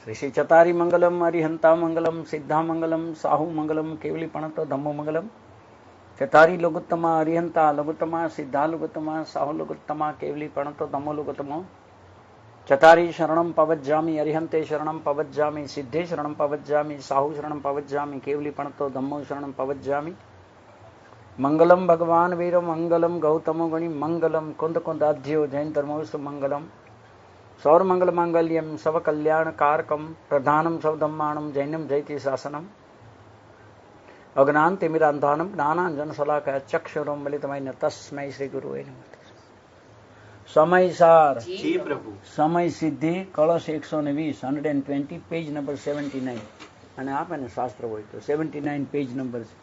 श्री चतारी मंगलम अरिहंता मंगलम सिद्धा मंगलम साहू मंगलम केवली पणत धम्मो मंगलम। चतारी लघुत्तमा अरिहंता लघुत्तमा सिद्धा लघुत्तमा साहू लघुत्तमा केवली प्रणतो धम्मो लघुत्तमो। चतारी शरणम पवज्जामि अरिहंते शरणम पवज्जामि सिद्धे शरणम पवज्जामि साहू शरणम पवज्जामि केवली प्रणतो धम्मो शरणम पवज्जामि। मंगलम भगवान वीर मंगलम गौतमो गणि मंगलम कुंद कुंदाध्यो जैन धर्मोस्तु मंगलम। सौर मंगल मांगल्यम सब कल्याण कारकम प्रधानम सवधम्माणम जैनम जयति शासनम। अज्ञान तिमिरांधानम ज्ञानांजन शलाकया चक्षुरुन्मिलितमेन तस्मै श्री गुरुवे नमः। समय सार जी प्रभु। समय सिद्धि कलश 120 120 पेज नंबर 79 અને આપે ને શાસ્ત્ર હોય તો 79 પેજ નંબર છે।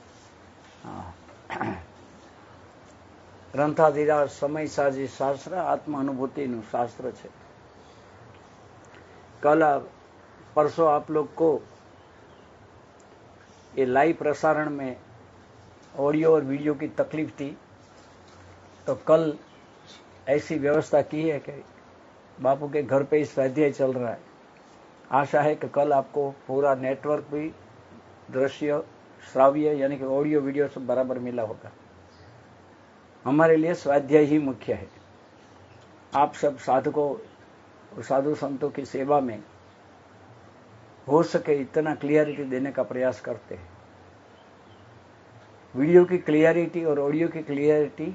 ગ્રંથાધિરાજ સમય સાજી શાસ્ત્ર આત્મ अनुभूतिનું शास्त्र છે। कल परसों आप लोग को ये लाइव प्रसारण में ऑडियो और वीडियो की तकलीफ थी, तो कल ऐसी व्यवस्था की है कि बापू के घर पे ही स्वाध्याय चल रहा है। आशा है कि कल आपको पूरा नेटवर्क भी दृश्य श्राव्य यानी कि ऑडियो वीडियो सब बराबर मिला होगा। हमारे लिए स्वाध्याय ही मुख्य है। आप सब साधकों और साधु संतों की सेवा में हो सके इतना क्लियरिटी देने का प्रयास करते हैं। वीडियो की क्लियरिटी और ऑडियो की क्लियरिटी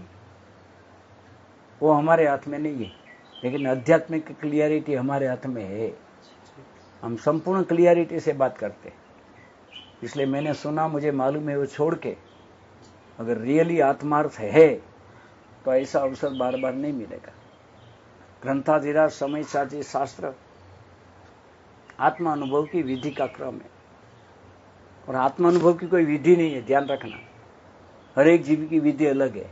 वो हमारे हाथ में नहीं है, लेकिन आध्यात्मिक क्लियरिटी हमारे हाथ में है। हम संपूर्ण क्लियरिटी से बात करते हैं। इसलिए मैंने सुना, मुझे मालूम है, वो छोड़ के अगर रियली आत्मार्थ है तो ऐसा अवसर बार बार नहीं मिलेगा। ग्रंथाधिराज समय साजी शास्त्र आत्मा अनुभव की विधि का क्रम है, और आत्मा अनुभव की कोई विधि नहीं है, ध्यान रखना। हर एक जीव की विधि अलग है।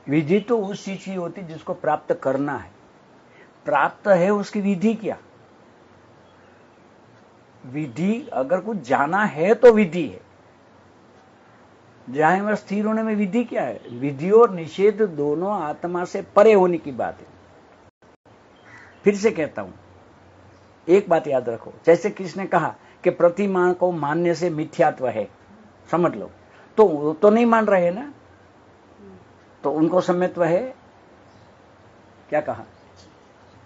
विधि तो उस चीज की होती जिसको प्राप्त करना है, प्राप्त है उसकी विधि क्या। विधि अगर कुछ जाना है तो विधि है, जहां वह स्थिर होने में विधि क्या है। विधि और निषेध दोनों आत्मा से परे होने की बात है। फिर से कहता हूं, एक बात याद रखो, जैसे किसी ने कहा कि प्रतिमा को मानने से मिथ्यात्व है, समझ लो, तो वो तो नहीं मान रहे ना, तो उनको सम्यत्व है क्या कहा।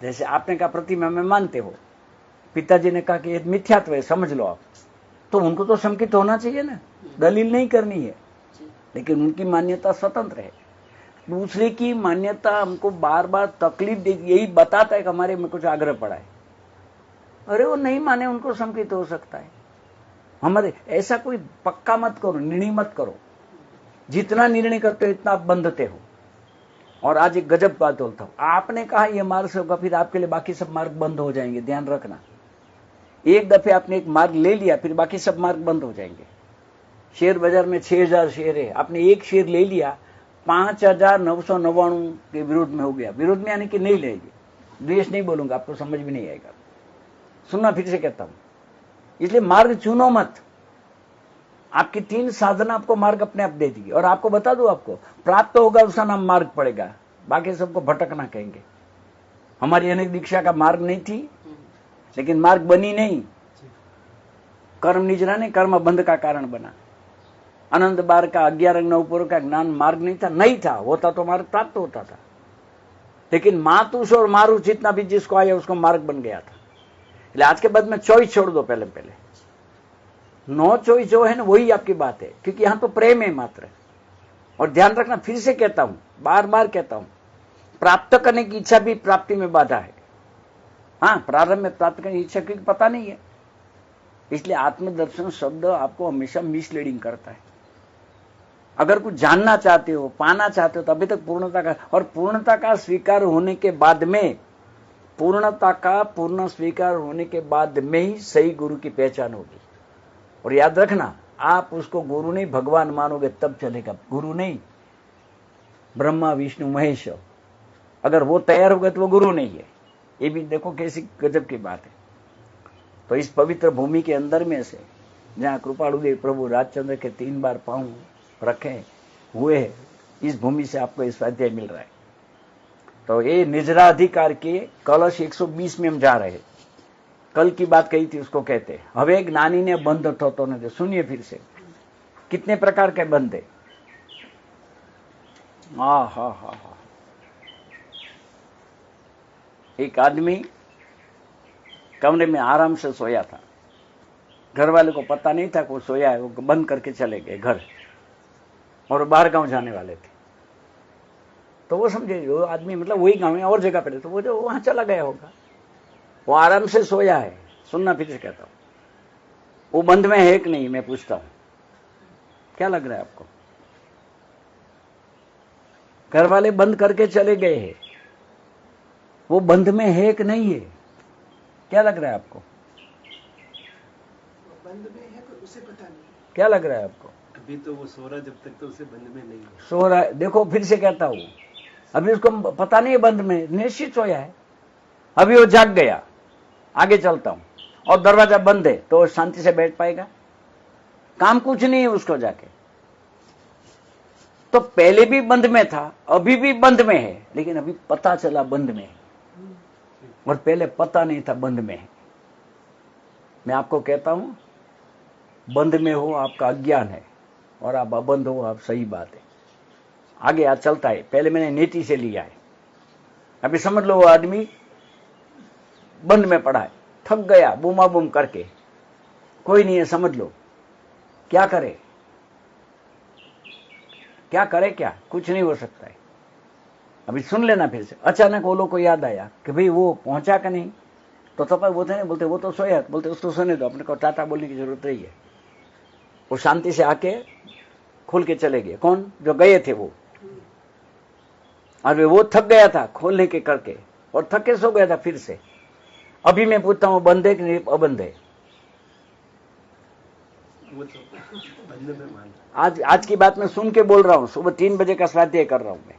जैसे आपने कहा प्रतिमा में मानते हो, पिताजी ने कहा कि ये मिथ्यात्व है, समझ लो आप, तो उनको तो शंकित होना चाहिए ना, दलील नहीं करनी है, लेकिन उनकी मान्यता स्वतंत्र है। दूसरे की मान्यता हमको बार बार तकलीफ देती, यही बताता है कि हमारे में कुछ आग्रह पड़ा है। अरे वो नहीं माने, उनको शंकित हो सकता है। हमारे ऐसा कोई पक्का मत करो, निर्णय मत करो। जितना निर्णय करते हो इतना आप बंधते हो। और आज एक गजब बात बोलता हूं, आपने कहा ये मार्ग से होगा, फिर आपके लिए बाकी सब मार्ग बंद हो जाएंगे। ध्यान रखना, एक दफे आपने एक मार्ग ले लिया, फिर बाकी सब मार्ग बंद हो जाएंगे। शेयर बाजार में 6000 शेयर है, आपने एक शेयर ले लिया, 5999 के विरोध में हो गया। विरोध में यानी कि नहीं लेंगे, द्वेष नहीं बोलूंगा, आपको समझ भी नहीं आएगा। सुनना, फिर से कहता हूं, इसलिए मार्ग चुनो मत। आपकी 3 साधना आपको मार्ग अपने आप दे दी, और आपको बता दो, आपको प्राप्त होगा उसका नाम मार्ग पड़ेगा, बाकी सबको भटकना कहेंगे। हमारी अनेक दीक्षा का मार्ग नहीं थी, लेकिन मार्ग बनी नहीं। कर्म निजरा ने कर्म बंध का कारण बना। अनंत बार का 11 अंग 9 पूर्व का ज्ञान मार्ग नहीं था, नहीं था, होता तो मार्ग प्राप्त होता था। लेकिन मातुष और मारू जितना भी जिसको आया उसको मार्ग बन गया था। इसलिए आज के बाद में चॉइस छोड़ दो, पहले नो चॉइस जो है ना, वही आपकी बात है, क्योंकि यहां तो प्रेम है मात्र। और ध्यान रखना, फिर से कहता हूं, बार बार कहता हूं, प्राप्त करने की इच्छा भी प्राप्ति में बाधा है। हाँ, प्रारंभ में प्राप्त करने की इच्छा क्योंकि पता नहीं है, इसलिए आत्मदर्शन शब्द आपको हमेशा मिसलीडिंग करता है। अगर कुछ जानना चाहते हो, पाना चाहते हो, तो अभी तक पूर्णता का, और पूर्णता का स्वीकार होने के बाद में, पूर्णता का पूर्ण स्वीकार होने के बाद में ही सही गुरु की पहचान होगी। और याद रखना, आप उसको गुरु नहीं भगवान मानोगे तब चलेगा, गुरु नहीं। ब्रह्मा विष्णु महेश, अगर वो तैयार हो गए तो वो गुरु नहीं है। ये भी देखो कैसी गजब की बात है। तो इस पवित्र भूमि के अंदर में से, जहां कृपालुदेव प्रभु राजचंद्र के 3 बार पांव रखे हुए, इस भूमि से आपको इस स्वाध्याय मिल रहा है। तो ये निजराधिकार के कलश 120 में हम जा रहे हैं। कल की बात कही थी उसको कहते हवे ज्ञानी ने बंध थतो नहीं। सुनिए फिर से, कितने प्रकार के बंध है। हा। एक आदमी कमरे में आराम से सोया था, घर वाले को पता नहीं था कि वो सोया है, वो बंद करके चले गए घर, और बाहर गांव जाने वाले थे। तो वो समझे वो आदमी मतलब वही गांव में और जगह पे, तो वो जो वहां चला गया होगा, वो आराम से सोया है। सुनना फिर से कहता हूं, वो बंद में है कि नहीं, मैं पूछता हूं, क्या लग रहा है आपको? घर वाले बंद करके चले गए हैं, वो बंद में है कि नहीं है, क्या लग रहा है आपको? बंद में है तो उसे पता नहीं, क्या लग रहा है आपको? अभी तो वो सो रहा, जब तक तो उसे बंद में नहीं है। सो रहा है, देखो फिर से कहता हूं, अभी उसको पता नहीं है बंद में, निश्चित सोया है। अभी वो जाग गया, आगे चलता हूं, और दरवाजा बंद है, तो शांति से बैठ पाएगा? काम कुछ नहीं है उसको जाके। तो पहले भी बंद में था, अभी भी बंद में है, लेकिन अभी पता चला बंद में है, और पहले पता नहीं था बंद में है। मैं आपको कहता हूं, बंद में हो आपका अज्ञान है, और आप अबंध हो आप सही बात है। आगे आज चलता है, पहले मैंने नीति से लिया है। अभी समझ लो वो आदमी बंद में पड़ा है, थक गया बूमा बूम करके, कोई नहीं है, समझ लो क्या करे, क्या करे, क्या कुछ नहीं हो सकता है। अभी सुन लेना फिर से। अचानक वो लोग को याद आया कि भाई वो पहुंचा कि नहीं, तो तपाईँ बोलते नहीं, बोलते वो तो सोया, बोलते उसको सोने दो, अपने को टाटा बोलने की जरूरत नहीं है। वो शांति से आके खोल के चले गए। कौन? जो गए थे वो। और वो थक गया था खोलने के करके, और थक के सो गया था फिर से। अभी मैं पूछता हूं बंद है कि नहीं अबंध है? वो तो बंद में मान। आज की बात मैं सुन के बोल रहा हूं, सुबह 3 बजे का स्वाध्याय कर रहा हूं मैं।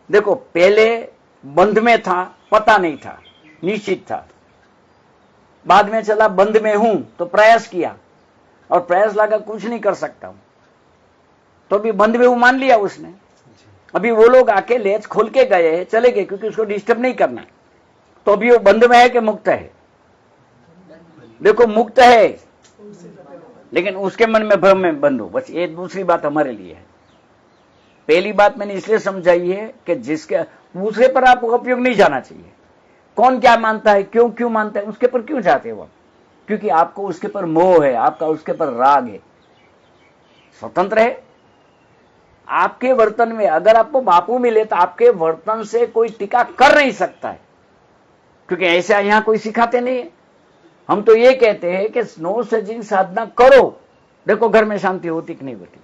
देखो पहले बंद में था, पता नहीं था, निश्चित था, बाद में चला बंद में हूं, तो प्रयास किया, और प्रयास लगा कुछ नहीं कर सकता हूं, तो अभी बंद में हूं मान लिया उसने। अभी वो लोग आके लेज खोल के गए हैं, चले गए, क्योंकि उसको डिस्टर्ब नहीं करना। तो अभी वो बंद में है कि मुक्त है? देखो मुक्त है, लेकिन उसके मन में भ्रम में बंद हो। बस ये दूसरी बात हमारे लिए है। पहली बात मैंने इसलिए समझाई है कि जिसके दूसरे पर आपको उपयोग नहीं जाना चाहिए। कौन क्या मानता है, क्यों मानता है, उसके पर क्यों जाते हो? क्योंकि आपको उसके पर मोह है, आपका उसके पर राग है। स्वतंत्र है आपके वर्तन में। अगर आपको बापू मिले तो आपके वर्तन से कोई टीका कर नहीं सकता है, क्योंकि ऐसा यहां कोई सिखाते नहीं है। हम तो ये कहते हैं कि नो सजिंग साधना करो, देखो घर में शांति होती कि नहीं होती।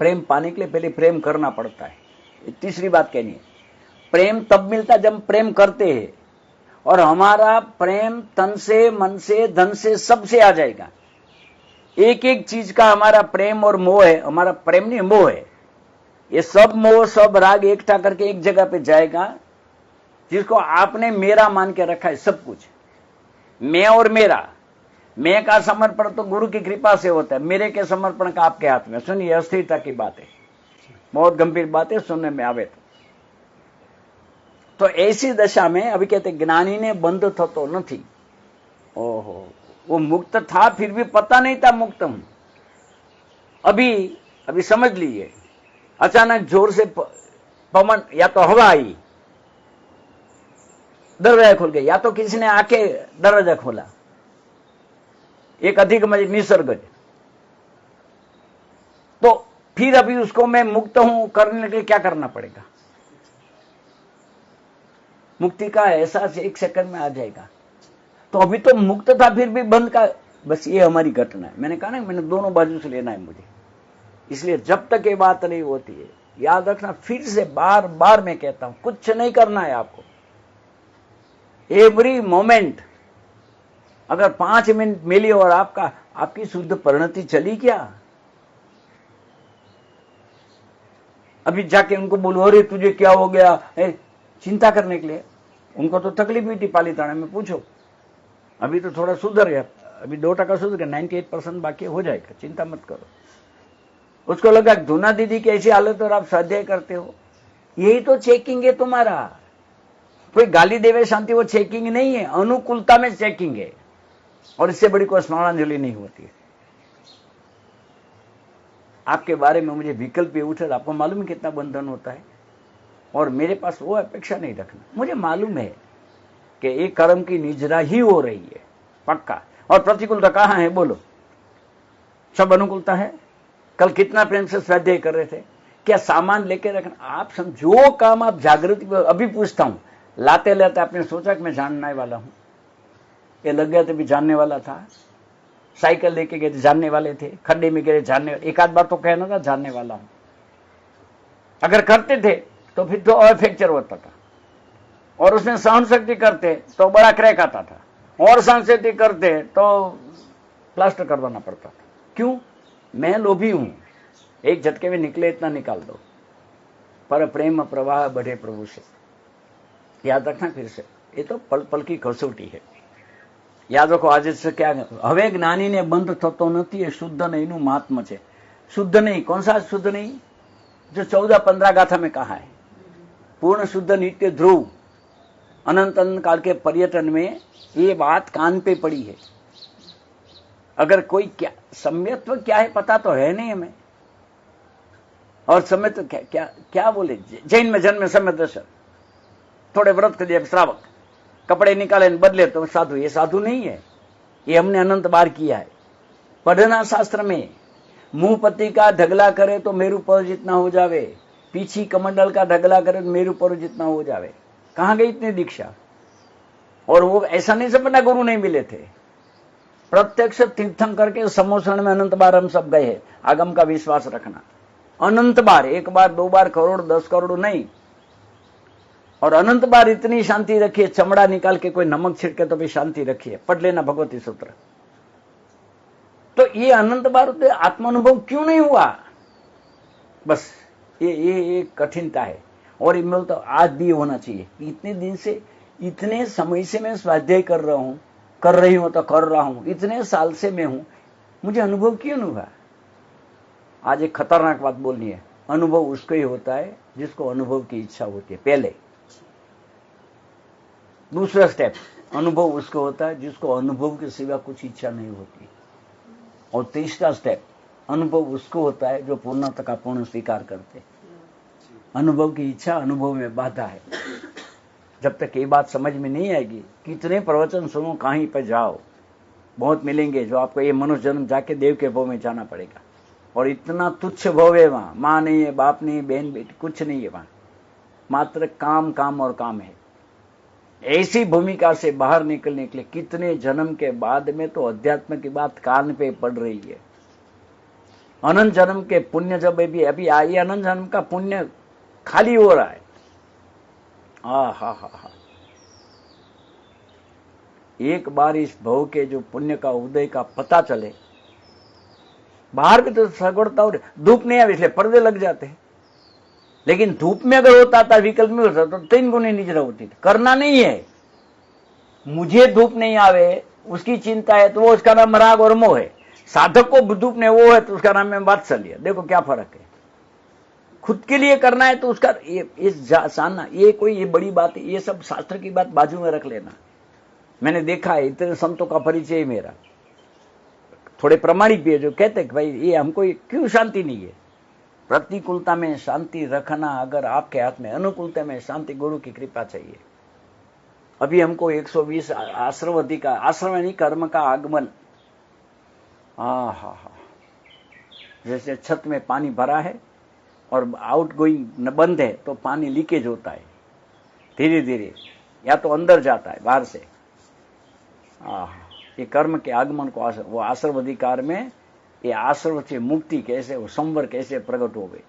प्रेम पाने के लिए पहले प्रेम करना पड़ता है। तीसरी बात कहनी है, प्रेम तब मिलता है जब प्रेम करते हैं, और हमारा प्रेम तन से, मन से, धन से, सबसे आ जाएगा। एक एक चीज का हमारा प्रेम और मोह है। हमारा प्रेम नहीं, मोह है। ये सब मोह सब राग इकट्ठा करके एक जगह पे जाएगा, जिसको आपने मेरा मान के रखा है। सब कुछ मैं और मेरा। मैं का समर्पण तो गुरु की कृपा से होता है, मेरे के समर्पण का आपके हाथ में। सुनिए, अस्थिरता की बात है, बहुत गंभीर बात है, सुनने में आवे तो ऐसी दशा में अभी कहते ज्ञानी ने बंद थतो नहीं। ओहो, वो मुक्त था फिर भी पता नहीं था मुक्त हूं। अभी समझ लीजिए, अचानक जोर से पवन या तो हवा आई, दरवाजा खुल गया, या तो किसी ने आके दरवाजा खोला, एक अधिक निसर्ग। तो फिर अभी उसको मैं मुक्त हूं करने के लिए क्या करना पड़ेगा? मुक्ति का एहसास 1 सेकंड में आ जाएगा। तो अभी तो मुक्त था फिर भी बंद का। बस ये हमारी घटना है। मैंने कहा ना, मैंने दोनों बाजू से लेना है मुझे, इसलिए जब तक ये बात नहीं होती है, याद रखना, फिर से बार बार मैं कहता हूं, कुछ नहीं करना है आपको। एवरी मोमेंट, अगर 5 मिनट मिली और आपकी शुद्ध परिणति चली क्या? अभी जाके उनको बोलो, अरे तुझे क्या हो गया, चिंता करने के लिए। उनको तो तकलीफ हुई थी पालीताना में, पूछो। अभी तो थोड़ा सुधर गया, अभी 2% सुधर गया, 98% बाकी हो जाएगा, चिंता मत करो। उसको लगा धुना दीदी की ऐसी हालत और आप स्वाध्याय करते हो, यही तो चेकिंग है तुम्हारा। कोई गाली देवे शांति, वो चेकिंग नहीं है, अनुकूलता में चेकिंग है। और इससे बड़ी कोई स्मरणांजलि नहीं होती है। आपके बारे में मुझे विकल्प उठे, आपको मालूम है कितना बंधन होता है, और मेरे पास वो अपेक्षा नहीं रखना। मुझे मालूम है कि एक कर्म की निजरा ही हो रही है, पक्का। और प्रतिकूलता कहां है बोलो? सब अनुकूलता है। कल कितना प्रेम से स्वाध्याय कर रहे थे, क्या सामान लेके रखना। आप जो काम आप जागृति, अभी पूछता हूं, लाते लाते आपने सोचा कि मैं जानने वाला हूं? ये लग गया तो भी जानने वाला था। साइकिल लेके गए थे, जानने वाले थे। खड्डे में गए, जानने वाले। एक आध बार तो कहना था जानने वाला हूं। अगर करते थे तो फिर तो और फ्रैक्चर होता था, और उसमें सहन शक्ति करते तो बड़ा क्रैक आता था, और सहन शक्ति करते तो प्लास्टर करवाना पड़ता था। क्यों? मैं लोभी हूं, एक झटके में निकले इतना निकाल दो। पर प्रेम प्रवाह बढ़े प्रभु से, याद रखना फिर से। ये तो पल पल की कसौटी है। याद रखो, आज से क्या, हवे ज्ञानी ने बंध थतो नथी, ये शुद्ध नहीं नु महात्मा छे। शुद्ध नहीं, कौन सा शुद्ध नहीं? जो 14-15 गाथा में कहा है, पूर्ण शुद्ध नित्य ध्रुव अनंत अनंत काल के पर्यटन में ये बात कान पे पड़ी है। अगर कोई क्या सम्यत्व क्या है पता तो है नहीं हमें, और सम्यत्व क्या क्या क्या बोले? जैन में जन्म में सम्यत, थोड़े व्रत कर दिया श्रावक, कपड़े निकाले बदले तो साधु। ये साधु नहीं है, ये हमने अनंत बार किया है। पढ़ना शास्त्र में, मुंह पत्ती का ढगला करे तो मेरू पर्वत जितना हो जावे, पीछी कमंडल का ढगला करे तो मेरू पर्वत जितना हो जावे। कहां गई इतनी दीक्षा? और वो ऐसा नहीं समझना गुरु नहीं मिले थे, प्रत्यक्ष तीर्थंकर के समोषण में अनंत बार हम सब गए हैं। आगम का विश्वास रखना, अनंत बार, एक बार, दो बार, करोड़, 10 करोड़ नहीं। और अनंत बार इतनी शांति रखिए, चमड़ा निकाल के कोई नमक छिड़के तो भी शांति रखिए। पढ़ लेना भगवती सूत्र। तो ये अनंत बार आत्मानुभव क्यों नहीं हुआ? बस ये कठिनता है। और इनमें तो आज भी होना चाहिए। इतने दिन से, इतने समय से मैं स्वाध्याय कर रहा हूं, कर रही हूं तो कर रहा हूं, इतने साल से मैं हूं, मुझे अनुभव क्यों नहीं हुआ? आज एक खतरनाक बात बोलनी है, अनुभव उसको ही होता है जिसको अनुभव की इच्छा होती है, पहले। दूसरा स्टेप, अनुभव उसको होता है जिसको अनुभव के सिवा कुछ इच्छा नहीं होती। और तीसरा स्टेप, अनुभव उसको होता है जो पूर्णता का पूर्ण स्वीकार करते। अनुभव की इच्छा अनुभव में बाधा है। जब तक ये बात समझ में नहीं आएगी, कितने प्रवचन सुनो, कहीं पर जाओ, बहुत मिलेंगे जो आपको ये मनुष्य जन्म जाके देव के भव में जाना पड़ेगा। और इतना तुच्छ भव है वहां, माँ नहीं है, बाप नहीं है, बहन बेटी कुछ नहीं है वहां, मात्र काम काम और काम है। ऐसी भूमिका से बाहर निकलने के लिए कितने जन्म के बाद में तो अध्यात्म की बात कान पे पड़ रही है। अनंत जन्म के पुण्य जब अभी आई, अनंत जन्म का पुण्य खाली हो रहा है। हा। एक बार इस भव के जो पुण्य का उदय का पता चले, बाहर भी तो सगवड़ता हो, धूप नहीं आवे इसलिए पर्दे लग जाते हैं। लेकिन धूप में अगर होता था, विकल्प में होता तो 3 गुनी निजरा होती थी। करना नहीं है, मुझे धूप नहीं आवे उसकी चिंता है तो वो उसका नाम राग और मोह है। साधक को धूप ने वो है तो उसका नाम है वात्सल्य। देखो क्या फर्क है। खुद के लिए करना है तो उसका ये जानना, ये कोई ये बड़ी बात है। ये सब शास्त्र की बात बाजू में रख लेना। मैंने देखा है इतने संतों का परिचय मेरा, थोड़े प्रमाणिक भी है, जो कहते हैं कि भाई ये हमको क्यों शांति नहीं है। प्रतिकूलता में शांति रखना अगर आपके हाथ में, अनुकूलता में शांति गुरु की कृपा चाहिए। अभी हमको 120 आश्रवधि का, आश्रम नहीं कर्म का आगमन। हा, जैसे छत में पानी भरा है और आउट गोइंग बंद है तो पानी लीकेज होता है धीरे धीरे, या तो अंदर जाता है बाहर से। ये कर्म के आगमन को वो आश्रवधिकार में, ये आश्रव से मुक्ति कैसे, वो संवर कैसे प्रकट हो गई,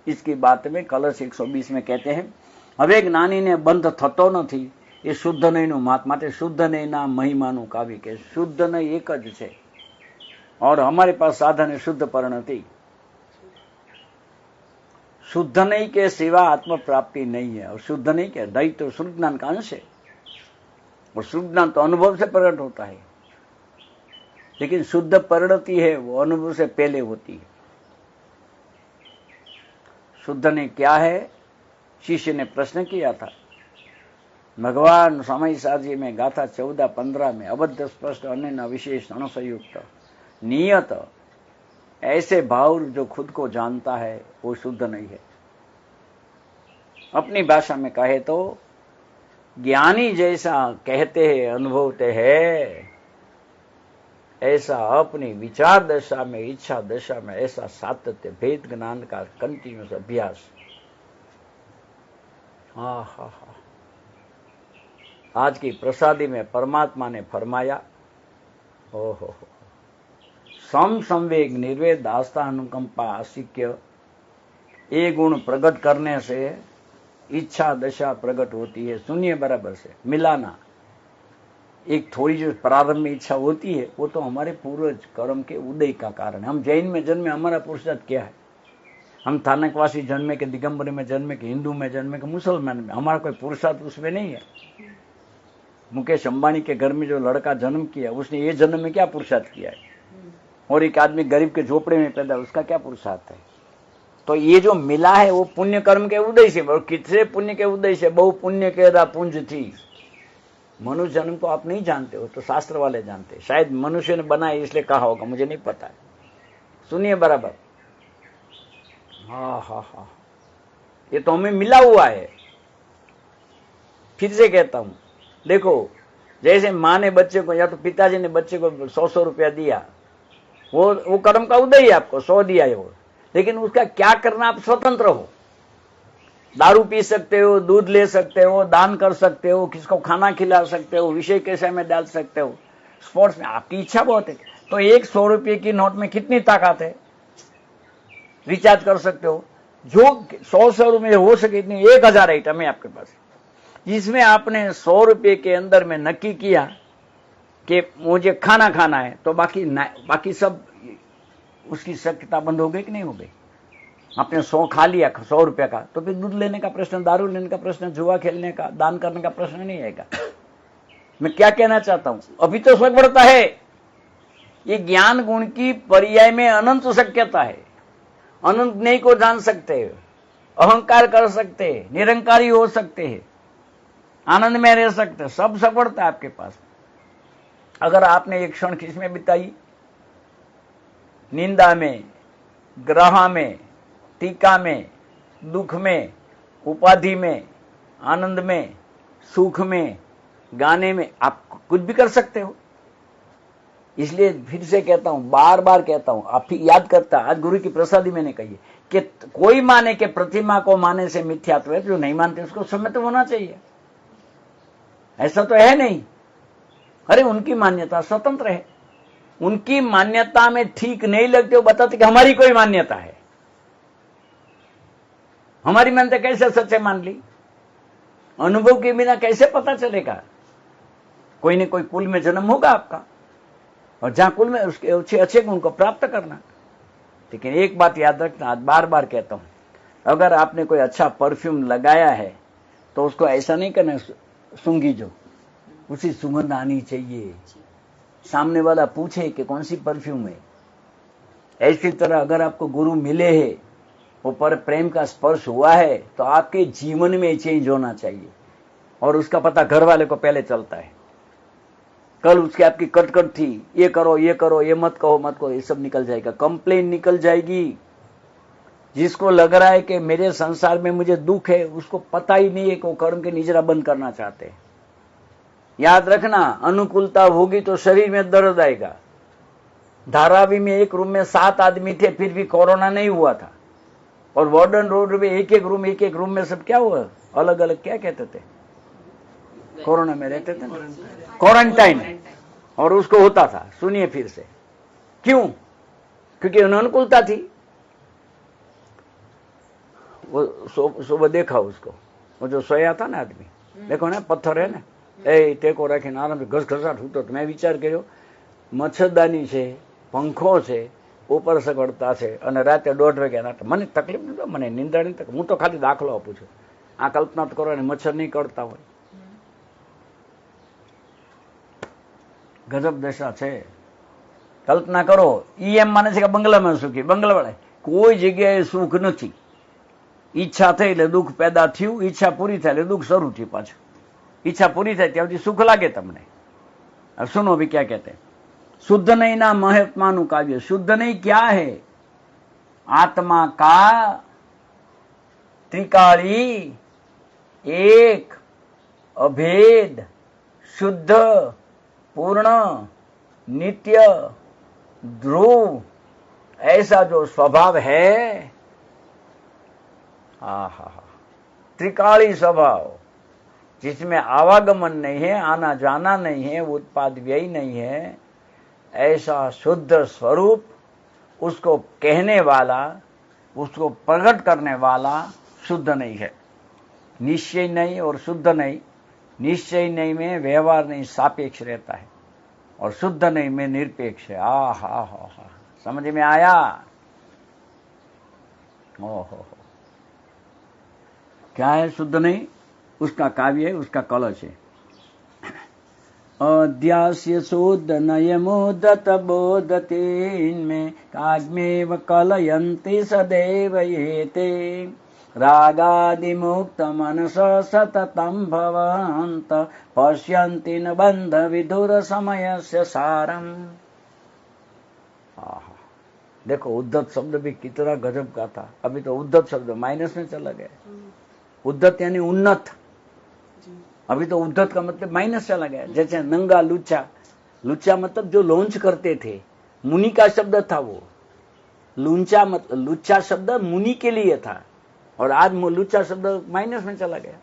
इसकी बात में कलश 120 में कहते हैं, हवे ज्ञानी ने बंध थतो नथी, ये शुद्ध नहीं नु मात माटे शुद्ध नहीं ना महिमानु काव्य के। शुद्ध नहीं एक ज छे, और हमारे पास साधन है शुद्ध परिणति। शुद्ध नहीं के सिवा आत्म प्राप्ति नहीं है। और शुद्ध नहीं के नहीं तो शुद्ध ज्ञान का अंश है, और शुद्ध ज्ञान तो अनुभव से प्रकट होता है। लेकिन शुद्ध परिणति है वो अनुभव से पहले होती है। शुद्ध ने क्या है, शिष्य ने प्रश्न किया था। भगवान स्वामी साजी में गाथा 14-15 में अबद्ध स्पष्ट अन्य विशेष अणुसयुक्त नियत ऐसे भाव जो खुद को जानता है वो शुद्ध नहीं है। अपनी भाषा में कहे तो ज्ञानी जैसा कहते हैं अनुभवते हैं, ऐसा अपनी विचार दशा में इच्छा दशा में ऐसा सातत्य भेद ज्ञान का कंटिन्यूस अभ्यास। हा आज की प्रसादी में परमात्मा ने फरमाया, ओहो सम संवेग निर्वेद आस्था अनुकंपा आसिक्य, ये गुण प्रकट करने से इच्छा दशा प्रकट होती है। शून्य बराबर से मिलाना, एक थोड़ी जो प्रारंभ में इच्छा होती है वो तो हमारे पूर्वज कर्म के उदय का कारण है। हम जैन में जन्मे, हमारा पुरुषार्थ क्या है? हम थानकवासी जन्मे के, दिगंबरी में जन्मे के, हिंदू में जन्मे के, मुसलमान में, हमारा कोई पुरुषार्थ उसमें नहीं है। मुकेश अंबानी के घर में जो लड़का जन्म किया उसने ये जन्म में क्या पुरुषार्थ किया है? और एक आदमी गरीब के झोपड़े में पैदा, उसका क्या पुरुषार्थ है? तो ये जो मिला है वो पुण्य कर्म के उदय से, और कितने पुण्य के उदय से, बहु पुण्य के पुंज थी। मनुष्य जन्म को आप नहीं जानते हो, तो शास्त्र वाले जानते। शायद मनुष्य ने बनाया इसलिए कहा होगा, मुझे नहीं पता है। सुनिए बराबर। हा ये तो हमें मिला हुआ है। फिर से कहता हूं, देखो जैसे माँ ने बच्चे को या तो पिताजी ने बच्चे को 100 रुपया दिया, वो कर्म का उदय है, आपको 100 दिया है वो, लेकिन उसका क्या करना आप स्वतंत्र हो। दारू पी सकते हो, दूध ले सकते हो, दान कर सकते हो, किसको खाना खिला सकते हो, विषय कैसे में डाल सकते हो, स्पोर्ट्स में आपकी इच्छा बहुत है। तो एक 100 रुपये की नोट में कितनी ताकत है? रिचार्ज कर सकते हो। जो 100 रुपये हो सके इतनी 1000 आइटम है आपके पास, जिसमें आपने 100 रुपये के अंदर में नक्की किया कि मुझे खाना खाना है, तो बाकी सब उसकी शक्यता बंद हो गई कि नहीं हो गई? आपने 100 खा लिया 100 रुपया का, तो फिर दूध लेने का प्रश्न, दारू लेने का प्रश्न, जुआ खेलने का, दान करने का प्रश्न नहीं आएगा। मैं क्या कहना चाहता हूं, अभी तो स्वयं बढ़ता है। ये ज्ञान गुण की पर्याय में अनंत शक्यता है। अनंत नहीं को जान सकते, अहंकार कर सकते, निरंकारी हो सकते हैं, आनंद में रह सकते, सब सफलता है आपके पास। अगर आपने एक क्षण किसमें बिताई? निंदा में, ग्रह में, टीका में, दुख में, उपाधि में, आनंद में, सुख में, गाने में, आप कुछ भी कर सकते हो। इसलिए फिर से कहता हूं, बार बार कहता हूं, आप याद करता, आज गुरु की प्रसादी मैंने कही कि कोई माने कि प्रतिमा को माने से मिथ्यात्व है, जो नहीं मानते उसको सम्मत होना चाहिए। ऐसा तो है नहीं। अरे उनकी मान्यता स्वतंत्र है, उनकी मान्यता में ठीक नहीं लगते, वो बताते कि हमारी कोई मान्यता है। हमारी मान्यता कैसे सच्चे मान ली? अनुभव के बिना कैसे पता चलेगा? कोई न कोई कुल में जन्म होगा आपका, और जहां कुल में उसके अच्छे गुण को प्राप्त करना। लेकिन एक बात याद रखना, आज बार बार कहता हूं, अगर आपने कोई अच्छा परफ्यूम लगाया है तो उसको ऐसा नहीं करना सूंघी जो, उसी सुगंध आनी चाहिए। सामने वाला पूछे कि कौन सी परफ्यूम है। ऐसी तरह अगर आपको गुरु मिले हैं, वो पर प्रेम का स्पर्श हुआ है, तो आपके जीवन में चेंज होना चाहिए, और उसका पता घर वाले को पहले चलता है। कल उसकी आपकी कटकट थी, ये करो, ये मत कहो, ये सब निकल जाएगा, कंप्लेन निकल जाएगी। जिसको लग रहा है कि मेरे संसार में मुझे दुख है, उसको पता ही नहीं है कि वो कर्म के निजरा बंद करना चाहते हैं। याद रखना, अनुकूलता होगी तो शरीर में दर्द आएगा। धारावी में एक रूम में 7 आदमी थे, फिर भी कोरोना नहीं हुआ था। और वार्डन रोड में एक एक रूम में सब क्या हुआ, अलग अलग क्या कहते थे, कोरोना में रहते थे, क्वारंटाइन, और उसको होता था। सुनिए फिर से, क्यों? क्योंकि अनुकूलता थी। वो सुबह देखा उसको, वो जो सोया था ना आदमी, देखो ना पत्थर है ना, ए टेको રાખીને આરામથી ઘસઘસાટ ઉઠતો। તો મેં વિચાર કર્યો, મચ્છરદાની છે, પંખો છે, ઉપર સગડતા છે, અને રાતે 1:30 વાગ્યા મને તકલીફ નથી, મને નિંદા નહીં તકલીફ, હું તો ખાલી દાખલો આપું છું। આ કલ્પના તો કરો ને, મચ્છર નહીં કરતા હોય। ગજબ દશા છે। કલ્પના કરો, ઈ એમ માને છે કે બંગલામાં સુખી, બંગલાવાળા કોઈ જગ્યાએ સુખ નથી। ઈચ્છા થઈ એટલે દુઃખ પેદા થયું, ઈચ્છા પૂરી થાય એટલે દુઃખ શરૂ થયું પાછું। ઈચ્છા પૂરી થાય ત્યાં સુધી સુખ લાગે તમને. अब सुनो अभी क्या कहते हैं. शुद्ध नहीं ना महात्मानु काव्य. शुद्ध नहीं क्या है? आत्मा का त्रिकाली एक अभेद शुद्ध पूर्ण नित्य ध्रुव ऐसा जो स्वभाव है, आहा, त्रिकाली स्वभाव जिसमें आवागमन नहीं है, आना जाना नहीं है, उत्पाद व्यय नहीं है, ऐसा शुद्ध स्वरूप, उसको कहने वाला, उसको प्रकट करने वाला शुद्ध नहीं है. निश्चय नहीं और शुद्ध नहीं. निश्चय नहीं में व्यवहार नहीं सापेक्ष रहता है और शुद्ध नहीं में निरपेक्ष है. आ हा हा हा, समझ में आया? ओहो, क्या है शुद्ध नहीं? उसका काव्य है, उसका कलश है. अध्यास्य शुद्ध नयमुदत बोधते में काग्मेव कलयन्ति सदैव येते रागादिमुक्त मनस सततं भवन्त पश्यन्ति न बंध विदुर समयस्य सारम. देखो उद्धत शब्द भी कितना गजब का था. अभी तो उद्धत शब्द माइनस में चला गया. उद्धत यानी उन्नत. अभी तो उद्धत का मतलब माइनस चला गया. जैसे नंगा लुच्चा. लुच्चा मतलब जो लॉन्च करते थे, मुनि का शब्द था वो. लुच्चा मतलब लुच्चा शब्द मुनि के लिए था और आज लुच्चा शब्द माइनस में चला गया.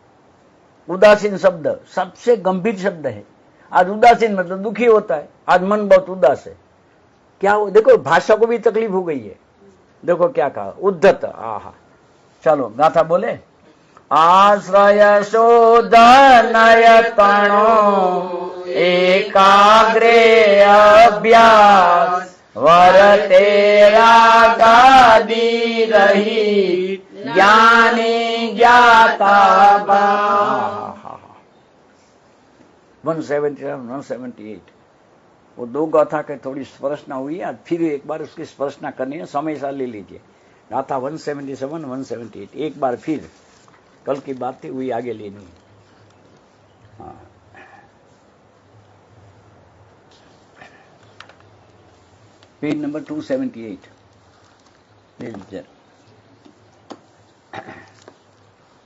उदासीन शब्द सबसे गंभीर शब्द है. आज उदासीन मतलब दुखी होता है. आज मन बहुत उदास है. क्या हो? देखो भाषा को भी तकलीफ हो गई है. देखो क्या कहा उद्धत. आहा, चलो गाथा बोले. आश्रय शोध नयतणो एकाग्रे अभ्यास वरते रागादि रही ज्ञानी ज्ञाता. 177 178 वो दो गाथा के थोड़ी स्पर्शना हुई. आज फिर एक बार उसकी स्पर्शना करनी है. समय साल ले लीजिए. गाथा 177 178 एक बार फिर. कल की बात थी हुई आगे लेनी है. हाँ. पेज नंबर 278 ले लीजिए.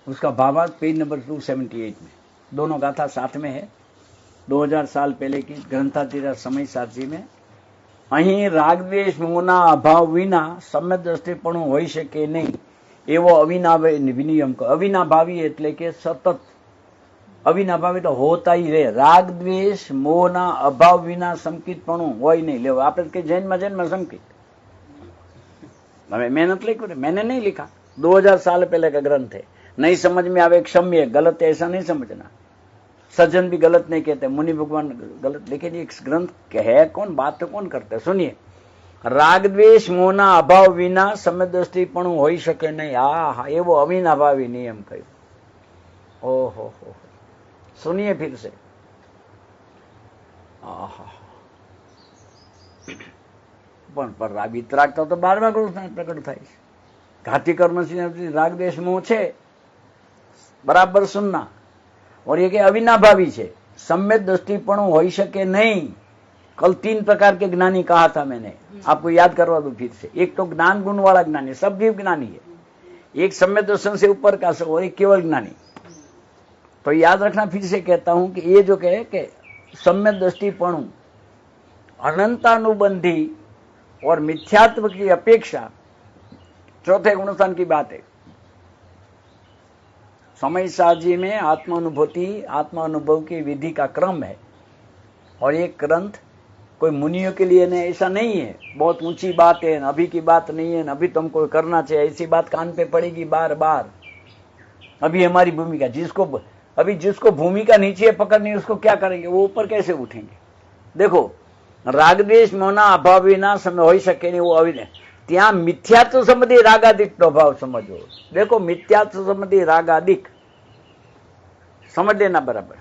उसका भावार्थ पेज नंबर 278 में. दोनों गाथा साथ में है. 2000 साल पहले की ग्रंथातीरा समय सारजी में. અહીં રાગદ્વેષ મોહના અભાવ વિના સમ્યક દ્રષ્ટિપણું હોઈ શકે નહીં એવો અવિનાભાવી વિનિયમ. અવિનાભાવી એટલે કે સતત. અવિનાભાવી તો હોતા ही રહે. રાગદ્વેષ મોહના અભાવ વિના સંકિતપણું હોય નહીં. લેવો આપણે કે જૈનમાં જૈનમાં સંકિત. હવે મેં નથી लिखा, मैंने नहीं लिखा. 2000 साल पहले का ग्रंथ है. नहीं समझ में आवे क्षम्य, गलत है ऐसा नहीं समझना. सज्जन भी गलत नहीं कहते, मुनि भगवान गलत. लेकिन ये ग्रंथ है कौन, बात तो कौन करते. सुनिए. रागद्वेष मोहना अभाव विना सम्यक दृष्टिपणु होई शके नहीं. हा एवो अविनाभावी नियम कहो. ओहो हो. सुनिए फिर से. आहा પણ પર વિતરાગતા તો 12મા ગુણ પ્રકટ થાય છે. ઘાતી કર્મથી રાગદ્વેષ મોહ છે બરાબર સુનના. और ये कि अविनाभावी है. सम्यक दृष्टिपणु हो सके नहीं. कल 3 प्रकार के ज्ञानी कहा था मैंने, आपको याद करवा दो फिर से. एक तो ज्ञान गुण वाला ज्ञानी, सब जीव ज्ञानी है. एक सम्यक दर्शन से ऊपर का और एक केवल ज्ञानी. तो याद रखना, फिर से कहता हूं कि ये जो कहे कि सम्यक दृष्टिपणु अनंतानुबंधी और मिथ्यात्व की अपेक्षा चौथे गुणस्थान की बात है. समय साजी में आत्मानुभूति, आत्मानुभव की विधि का क्रम है. और ये ग्रंथ कोई मुनियों के लिए नहीं, ऐसा नहीं है. बहुत ऊंची बात है, अभी की बात नहीं है, अभी तुमको करना चाहिए, ऐसी बात कान पे पड़ेगी बार बार. अभी हमारी भूमिका, जिसको भूमिका नीचे पकड़नी है उसको क्या करेंगे, वो ऊपर कैसे उठेंगे. देखो रागद्वेष मोहना अभाव विना समय हो सके नहीं, वो अविनाश. ત્યાં મિથ્યાત્વ સંબંધી રાગાદિક પ્રભાવ સમજો. देखो मिथ्यात्व संबंधी रागादिक समझ लेना बराबर.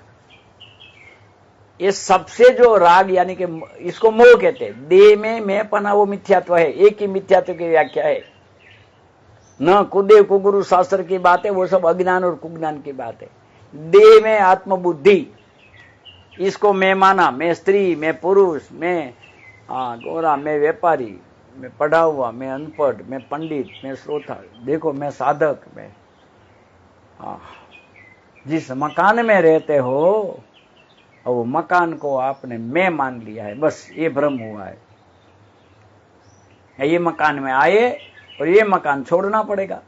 ये सबसे जो राग यानी कि इसको मोह कहते हैं. देह में मैं पना वो मिथ्यात्व है. एक ही मिथ्यात्व की व्याख्या है. न कुदेव कुगुरु शास्त्र की बात है, वो सब अज्ञान और कुज्ञान की बात है. देह में आत्मबुद्धि, इसको मैं माना, मैं स्त्री, मैं पुरुष, मैं गोरा, मैं व्यापारी, मैं पढ़ा हुआ, मैं अनपढ़, मैं पंडित, मैं श्रोता, देखो मैं साधक, मैं जिस मकान में रहते हो और वो मकान को आपने मैं मान लिया है, बस ये भ्रम हुआ है। ये मकान में आए और ये मकान छोड़ना पड़ेगा।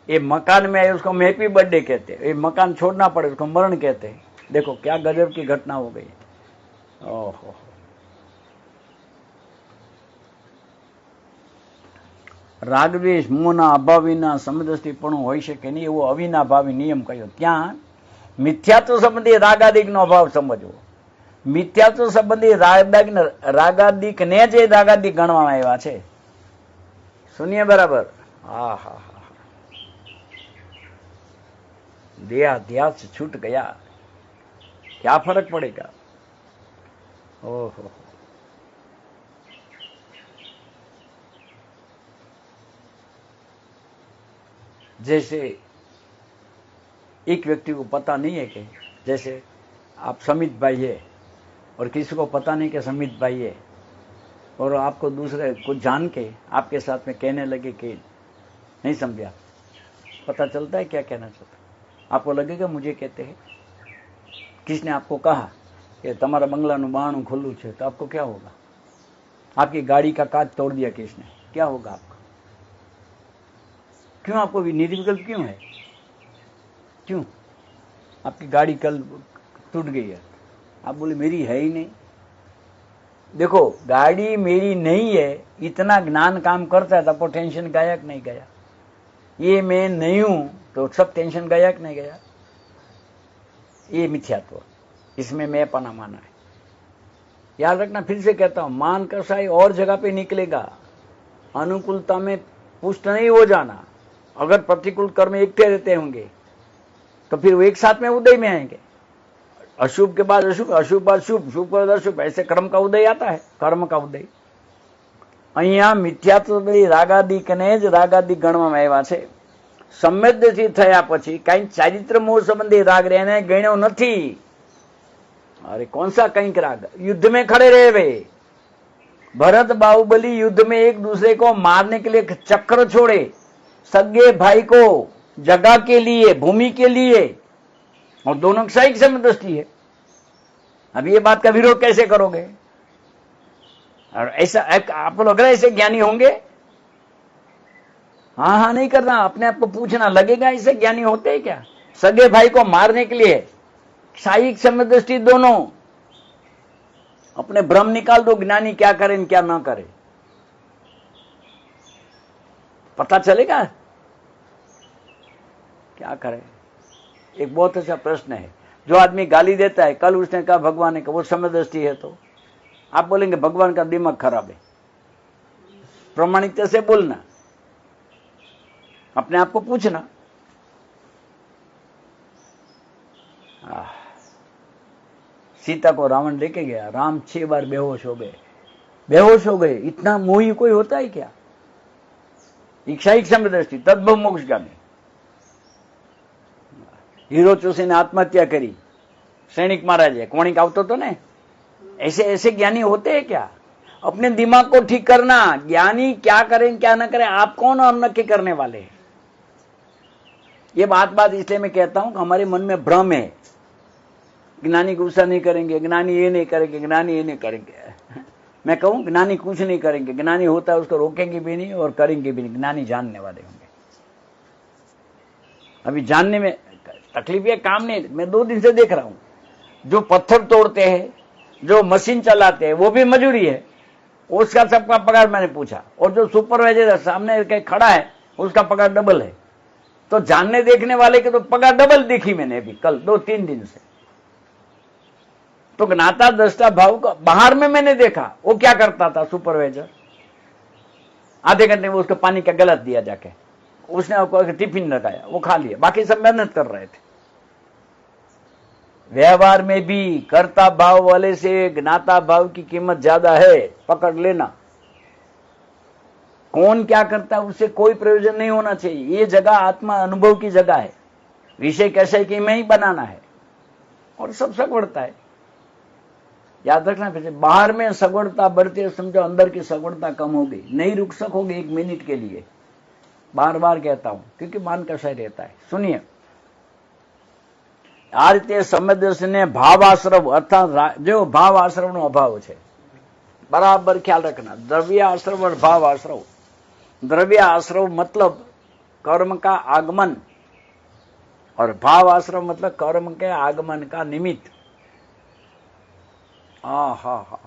ये मकान में आए उसको हम हैप्पी बर्थडे कहते हैं, ये मकान छोड़ना पड़े उसको मरण कहते हैं। देखो क्या गजब की घटना हो गई। ओहो, રાગદ્વેષ મોહના અભાવીના સમદૃષ્ટિપણું હોઈ શકે નહીં, એવો અવિનાભાવી નિયમ કહ્યો। ત્યાં મિથ્યાત્વ સંબંધી રાગાદિકનો અભાવ સમજવો। મિથ્યાત્વ સંબંધી રાગાદિકને જ રાગાદિક ગણવામાં આવ્યા છે। સુનિए बराबर। હા હા હા, देहाध्यास छूट गया, क्या फर्क पड़ेगा। ओहो, जैसे एक व्यक्ति को पता नहीं है कि जैसे आप समित भाई है और किसी को पता नहीं कि समित भाई है, और आपको दूसरे को जान के आपके साथ में कहने लगे कि नहीं समझा, पता चलता है क्या कहना चाहता, आपको लगेगा मुझे कहते हैं। किसने आपको कहा कि तुम्हारा बंगलाનું બારણું ખુલ્લું છે, तो आपको क्या होगा। आपकी गाड़ी का कांच तोड़ दिया किसने, क्या होगा आपको। क्यों आपको भी निर्विकल्प क्यों है, क्यों। आपकी गाड़ी कल टूट गई है, आप बोले मेरी है ही नहीं। देखो गाड़ी मेरी नहीं है, इतना ज्ञान काम करता है तो आपको टेंशन गया कि नहीं गया। ये मैं नहीं हूं तो सब टेंशन गया कि नहीं गया। ये मिथ्यात्व, इसमें मैं पना माना है। याद रखना, फिर से कहता हूं, मान कसाई और जगह पे निकलेगा, अनुकूलता में पुष्ट नहीं हो जाना। अगर प्रतिकूल कर्म एकटे रहते होंगे तो फिर वो एक साथ में उदय में आएंगे। अशुभ के बाद अशुभ, अशुभ बाद शुभ, शुभ के बाद अशुभ, ऐसे कर्म का उदय आता है, कर्म का उदय। અહીંયા મિથ્યાત્વ રાગાદિકને જ રાગાદિક ગણવામાં આવ્યા છે। સંવેદનશીલ થયા પછી કઈ ચારિત્ર મોહ સંબંધી રાગ રે એને ગણ્યો નથી। अरे कौन सा कहीं राग, युद्ध में खड़े रहे वे भरत बाहुबली, युद्ध में एक दूसरे को मारने के लिए चक्र छोड़े, सगे भाई को जगह के लिए, भूमि के लिए, और दोनों की सही समदृष्टि है। अब ये बात का विरोध कैसे करोगे। और ऐसा आप लोग अगर ऐसे ज्ञानी होंगे, हाँ हाँ नहीं करना, अपने आप को पूछना लगेगा ऐसे ज्ञानी होते हैं क्या। सगे भाई को मारने के लिए साहिक समदृष्टि दोनों, अपने भ्रम निकाल दो, ज्ञानी क्या करे क्या ना करे, पता चलेगा क्या करे। एक बहुत अच्छा प्रश्न है, जो आदमी गाली देता है, कल उसने कहा भगवान ने कहा, वो समदृष्टि है तो आप बोलेंगे भगवान का दिमाग खराब है। प्रामाणिकता से बोलना, अपने आप को पूछना। सीता को रावण लेके गया, राम 6 बार बेहोश हो गए, बेहोश हो गए। इतना मोही कोई होता है क्या। इच्छाइक समदृष्टि तद्भव मोक्षगामी। हीरो चूसीने आत्महत्या करी, सैनिक मारा जाए, कोणिक आवतो तो ने। ऐसे ऐसे ज्ञानी होते हैं क्या। अपने दिमाग को ठीक करना, ज्ञानी क्या करें क्या ना करें, आप कौन और नक्की करने वाले हैं। ये बात इसलिए मैं कहता हूं कि हमारे मन में भ्रम है, ज्ञानी गुस्सा नहीं करेंगे, ज्ञानी ये नहीं करेंगे, ज्ञानी ये नहीं करेंगे। मैं कहूं ज्ञानी कुछ नहीं करेंगे, ज्ञानी होता है उसको रोकेंगे भी नहीं और करेंगे भी नहीं। ज्ञानी जानने वाले होंगे। अभी जानने में तकलीफ है, काम नहीं। मैं 2 दिन से देख रहा हूं, जो पत्थर तोड़ते हैं, जो मशीन चलाते हैं, वो भी मजूरी है, उसका सबका पगार मैंने पूछा। और जो सुपरवाइजर सामने खड़ा है उसका पगार डबल है। तो जानने देखने वाले के तो पगार डबल देखी मैंने अभी कल 2-3 दिन से। तो ज्ञाता दृष्टा भाव का बाहर में मैंने देखा, वो क्या करता था सुपरवाइजर, आधे घंटे में उसको पानी का गिलास दिया जाके, उसने टिफिन लगाया, वो खा लिया, बाकी सब मेहनत कर रहे थे। व्यवहार में भी कर्ता भाव वाले से ज्ञाता भाव की कीमत ज्यादा है, पकड़ लेना। कौन क्या करता है उससे कोई प्रयोजन नहीं होना चाहिए। ये जगह आत्मा अनुभव की जगह है। विषय कैसे कि मैं ही बनाना है और सब सगवड़ता है। याद रखना, फिर बाहर में सगवड़ता बढ़ती है, समझो अंदर की सगवड़ता कम हो गई, नहीं रुक सकोगे 1 मिनट के लिए। बार बार कहता हूं क्योंकि मान कसा रहता है। सुनिए, आ रीते समदर्शने भाव आश्रव अर्थात जो भाव आश्रव नो अभाव है, बराबर ख्याल रखना। द्रव्य आश्रव और भाव आश्रव। द्रव्य आश्रव मतलब कर्म का आगमन और भाव आश्रव मतलब कर्म के आगमन का निमित्त। हा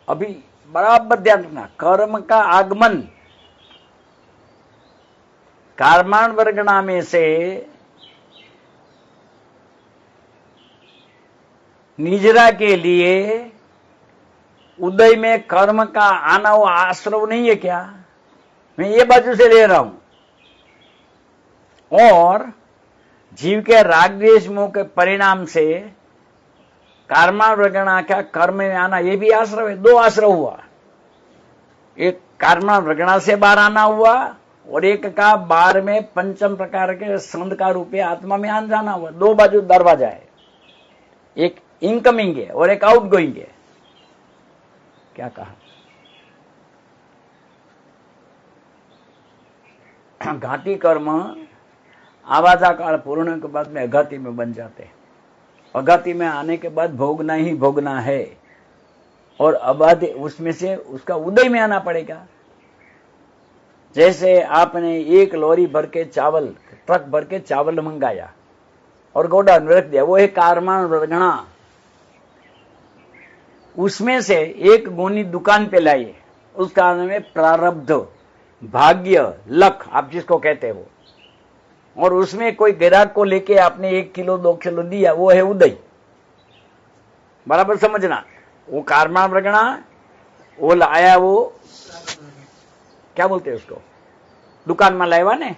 अभी बराबर ध्यान रखना, कर्म का आगमन कार्माण वर्गणा में से निजरा के लिए उदय में कर्म का आना वो आश्रव नहीं है क्या? मैं ये बाजू से ले रहा हूं। और जीव के राग द्वेष मोह के परिणाम से कार्माण वर्गणा का कर्म में आना ये भी आश्रव है। 2 आश्रव हुआ, एक कार्माण वर्गणा से बाहर आना हुआ और एक का बाहर में पंचम प्रकार के संध का रूपे आत्मा में आन जाना हुआ। 2 बाजू दरवाजा है, एक इनकमिंग है और एक आउटगोइंग है। क्या कहा? घाती कर्म आवाजा काल पूर्ण के बाद में अघाती में बन जाते हैं। अघाती में आने के बाद भोगना ही भोगना है और अबाध उसमें से उसका उदय में आना पड़ेगा। जैसे आपने 1 लॉरी भर के चावल, ट्रक भर के चावल मंगाया और गोडाउन में रख दिया, वो है कार्माण वर्गणा। उसमें से 1 गोनी दुकान पे लाइए, उसका नाम है प्रारब्ध, भाग्य, लक आप जिसको कहते हैं वो। और उसमें कोई ग्राहक को लेके आपने 1 किलो 2 किलो दिया, वो है उदय। बराबर समझना, वो कार्माण वर्गणा, वो लाया, वो क्या बोलते हैं उसको, दुकान में लाया ने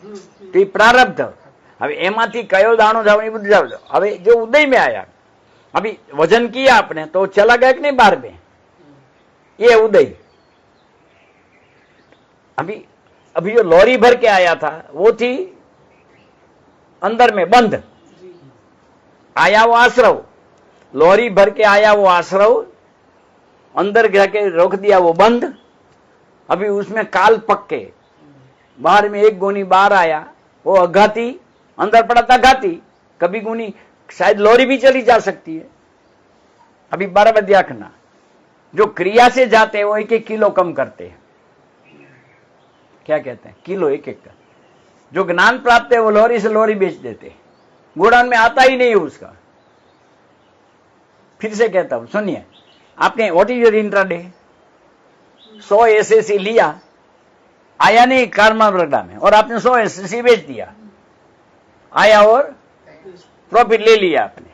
तो ये प्रारब्ध। હવે એમાંથી કયો દાણો જાવ એ બધું જાવ। હવે जो उदय में आया, अभी वजन किया आपने तो चला गया कि नहीं बाहर में, ये उदय। अभी जो लॉरी भर के आया था वो थी अंदर में बंद, आया वो आश्रव। लॉरी भर के आया वो आश्रव, अंदर जाके रोक दिया वो बंद। अभी उसमें काल पक्के, बाहर में 1 गोनी बाहर आया, वो अघाती, अंदर पड़ा था घाती। कभी गोनी शायद लॉरी भी चली जा सकती है। अभी बराबर देखना, जो क्रिया से जाते हैं वो 1-1 किलो कम करते हैं। क्या कहते हैं? किलो 1-1 का। जो ज्ञान प्राप्त है वो लॉरी से लॉरी बेच देते हैं, गोडाउन में आता ही नहीं है उसका। फिर से कहता हूं, सुनिए, आपने what is your intraday 100 SSC लिया, आया नहीं कार्माण वर्गणा में, और आपने 100 एसएससी बेच दिया, आया और प्रॉफिट ले लिया आपने।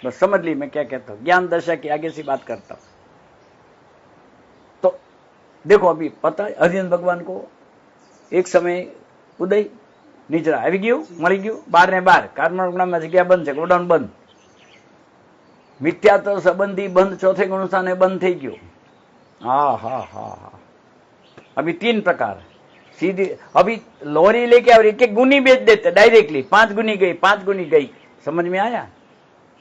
बस समझ ली मैं क्या कहता हूं, ज्ञान दशा की आगे से बात करता हूं। तो देखो, अभी पता है हरिजन भगवान को एक समय उदय निजरा આવી ગયું, મરી ગયું, બાર ને બાર કાર્માણ વર્ગણામાં જગ્યા બંધ છે, ગોડાઉન બંધ, મિથ્યાત્વ સંબંધી બંધ, ચોથે ગુણસ્થાને બંધ થઈ ગયું। હા अभी 3 प्रकार सीधी। अभी लॉरी लेके और 1-1 गुनी बेच देते डायरेक्टली, 5 गुनी गई 5 गुनी गई, समझ में आया?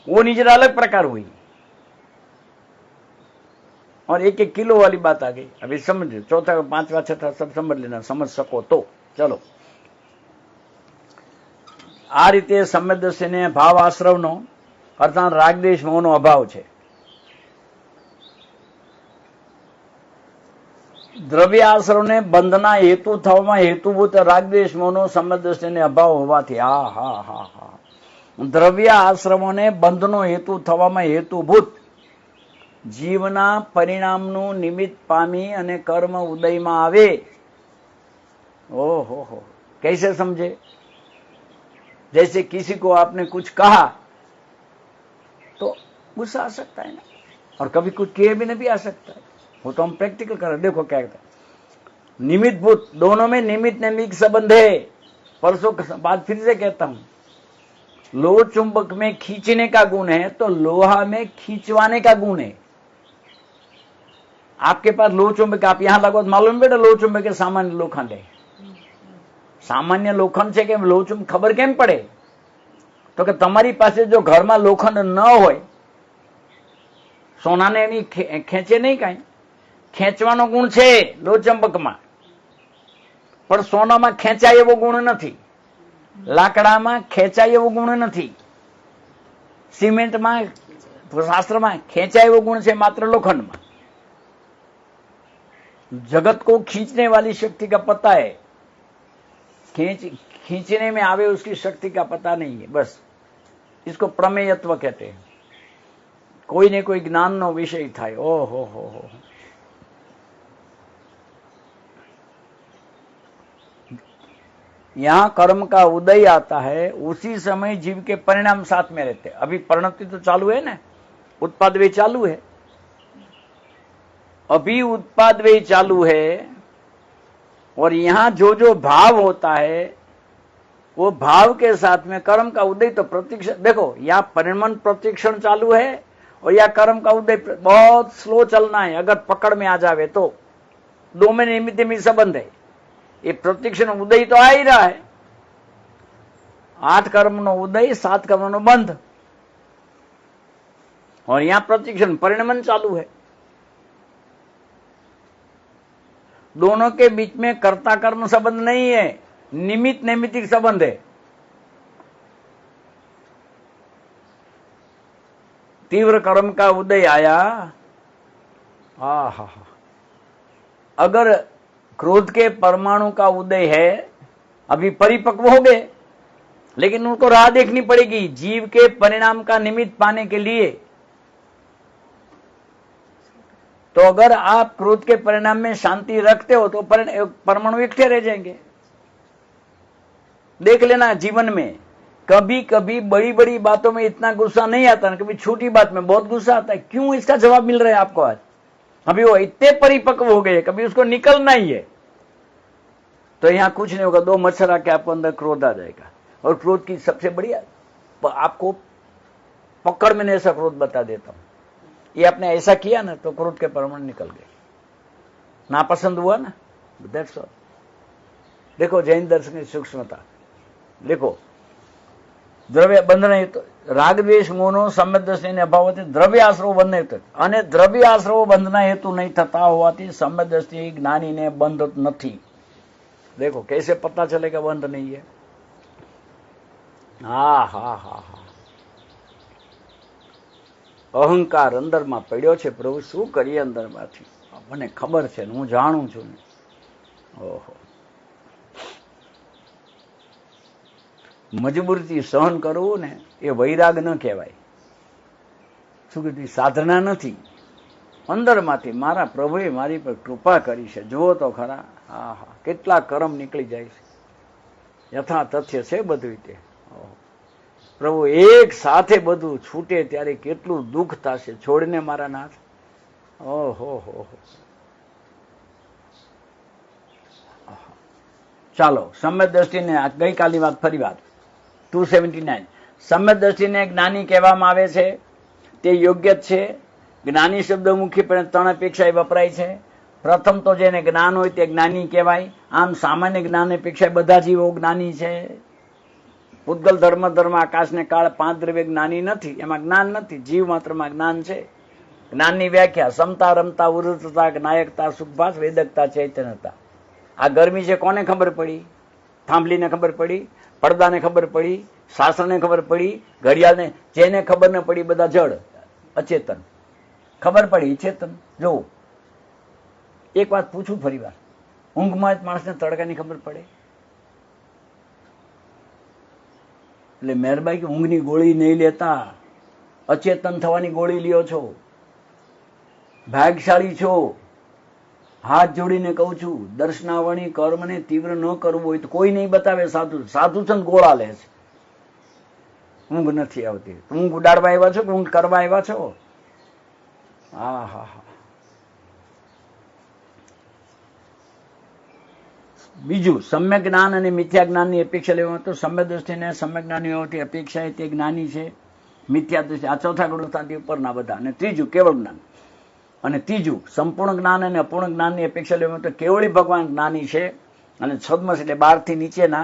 वो निजरा अलग प्रकार हुई और 1-1 किलो वाली बात आ गई। अभी समझ, चौथा 5वां 6ठा सब समझ लेना, समझ सको तो चलो। आ रीते संवेदस्यने भाव आश्रवनो अर्थात रागद्वेष मोहनो अभाव है। द्रव्य आश्रव ने बंधना हेतु थवा हेतुभूत रागद्वेष मोहनो संवेदस्यने अभाव होवाथी द्रव्य आश्रमों ने बंधनो हेतु थवा हेतुभूत जीवना परिणामनु निमित्त पामी अने कर्म उदय में आवे। ओहो, कैसे समझे? जैसे किसी को आपने कुछ कहा तो गुस्सा आ सकता है ना, और कभी कुछ किए भी नहीं आ सकता है। वो तो हम प्रैक्टिकल कर रहे। देखो क्या कहता है, निमित्त भूत, दोनों में निमित्त निमित्त संबंध है। परसों बात फिर से कहता हूं, लोह चुंबक में खींचने का गुण है तो लोहा में खींचवाने का गुण है। आपके पास लोह चुंबक, आप यहां लगो तो मालूम बेटा लोह चुंबक के सामान्य लोखंड है, सामान्य लोखंड છે કે લોહ ચુંબક ખબર કેમ પડે? તો કે તમારી પાસે જો ઘરમાં લોખંડ ન હોય, સોનાને એની ખેંચે નહીં કાંઈ, ખેંચવાનો ગુણ છે લોહચંબકમાં, પણ સોનામાં ખેંચાય એવો ગુણ નથી, લાકડામાં ખેંચાય એવો ગુણ નથી, સિમેન્ટમાં શાસ્ત્રમાં ખેંચાય એવો गुण છે मात्र लोखंड में। जगत को खींचने वाली शक्ति का पता है, खींचने में आवे उसकी शक्ति का पता नहीं है, बस इसको प्रमेयत्व कहते हैं। कोई ने कोई ज्ञान नो विषय था। ओ हो यहां कर्म का उदय आता है, उसी समय जीव के परिणाम साथ में रहते हैं। अभी परिणति तो चालू है ना, उत्पाद व्यय चालू है, अभी उत्पाद व्यय चालू है, और यहां जो जो भाव होता है वो भाव के साथ में कर्म का उदय तो प्रतीक्षण। देखो यहां परिणमन प्रतीक्षण चालू है और या कर्म का उदय बहुत स्लो चलना है। अगर पकड़ में आ जावे तो दो में निमित्त संबंध है। ये प्रतीक्षण उदय तो आ ही रहा है, 8 कर्म नो उदय 7 कर्म नो बंध, और यहां प्रतीक्षण परिणमन चालू है। दोनों के बीच में कर्ता कर्म संबंध नहीं है, निमित्त नैमित्तिक संबंध है। तीव्र कर्म का उदय आया, आहा, अगर क्रोध के परमाणु का उदय है, अभी परिपक्व हो गए, लेकिन उनको राह देखनी पड़ेगी जीव के परिणाम का निमित्त पाने के लिए। तो अगर आप क्रोध के परिणाम में शांति रखते हो तो परमाणु इकट्ठे रह जाएंगे। देख लेना जीवन में कभी कभी बड़ी बड़ी बातों में इतना गुस्सा नहीं आता ना, कभी छोटी बात में बहुत गुस्सा आता है। क्यों? इसका जवाब मिल रहा है आपको आज। अभी वो इतने परिपक्व हो गए, कभी उसको निकलना ही है। तो यहां कुछ नहीं होगा, 2 मच्छर आके आपको अंदर क्रोध आ जाएगा। और क्रोध की सबसे बढ़िया आपको पकड़ में ऐसा क्रोध बता देता हूं, ये आपने ऐसा किया ना तो क्रोध के परमाणु निकल गए, नापसंद हुआ ना, दैट्स ऑल। देखो जैन दर्शन की सूक्ष्मता देखो। द्रव्य बंधन हेतु राग द्वेष मोहनो सम्यक दृष्टिને અભાવથી દ્રવ્ય આશ્રવ બંધ થતો, અને દ્રવ્ય આશ્રવ બંધના હેતુ નહીં થતા હોવાથી सम्यक दृष्टि ज्ञानीને બંધ નથી। देखो कैसे पता चलेगा बंध नहीं है। हा अहंकार अंदर में पड़्यो छे, प्रभु शू करिए अंदर मांथी मने खबर छे, हूँ जाणुं छुं। ओहो, मजबूरी सहन करवू ने ए वैराग न कहेवाय। शुं कीधुं? साधना नथी, अंदर मांथी मारा प्रभुए मारी पर कृपा करी छे। जुओ तो खरा, हा केटला कर्म निकली जाय छे। यथा तथ्य छे बधुं ते। प्रभु एक साथे बधुं छूटे त्यारे केटलुं दुख थशे, छोड़ीने मारा नाथ। ओहो, चालो सम्यक दृष्टिने गई कालनी बात फरी बात 279 सम्यक दृष्टिने ज्ञानी कहेवामां आवे छे, ते योग्य छे। ज्ञानी शब्द मुख्यपणे 3 अपेक्षाए वपराय छे। प्रथम तो जेने ज्ञान होय ते ज्ञानी कहेवाय। आम सामान्य ज्ञान अपेक्षा बधा जीवो ज्ञानी छे। उद्गल धर्म आकाश ने काल 5 द्रव्य ज्ञानी नहीं, एमां ज्ञान नहीं, जीव मात्र में ज्ञान है। ज्ञान की व्याख्या समता रमता उर्वरता नायकता सुखभास वेदकता चैतन्यता। आ गर्मी से कोने खबर पड़ी? थांभली ने खबर पड़ी, પડદા ने खबर पड़ी, शास्त्र ने खबर पड़ी, घड़ियाल ने, जेने खबर न पड़ी बधा जड़ अचेतन। खबर पड़ी चेतन। जो एक बात पूछू फरी बार, ऊंघ में माणस ने तड़का की खबर पड़े? એટલે મહેરબાઈ કે ઊંઘની ગોળી નહીં લેતા, અચેતન થવાની ગોળી લ્યો છો। ભાગ્યશાળી છો। હાથ જોડીને કહું છું, દર્શનાવણી કર્મને તીવ્ર ન કરવું હોય તો કોઈ નહીં બતાવે। સાધુ સાધુ છે ગોળા લે છે। ઊંઘ નથી આવતી, ઊંઘ ઉડાડવા આવ્યા છો કે ઊંઘ કરવા આવ્યા છો? હા। बीजू सम्यक ज्ञान और मिथ्या ज्ञान की अपेक्षा लेवा तो सम्यक दृष्टि ने सम्यक ज्ञानी होती अपेक्षा है, ज्ञानी है। मिथ्या दृष्टि आ चौथा गुणस्थान ऊपर ना बधा। तीजू केवल ज्ञान, और तीजू संपूर्ण ज्ञान और अपूर्ण ज्ञान की अपेक्षा लेवा तो केवली भगवान ज्ञानी है। छद्म एटले 12 थी नीचेना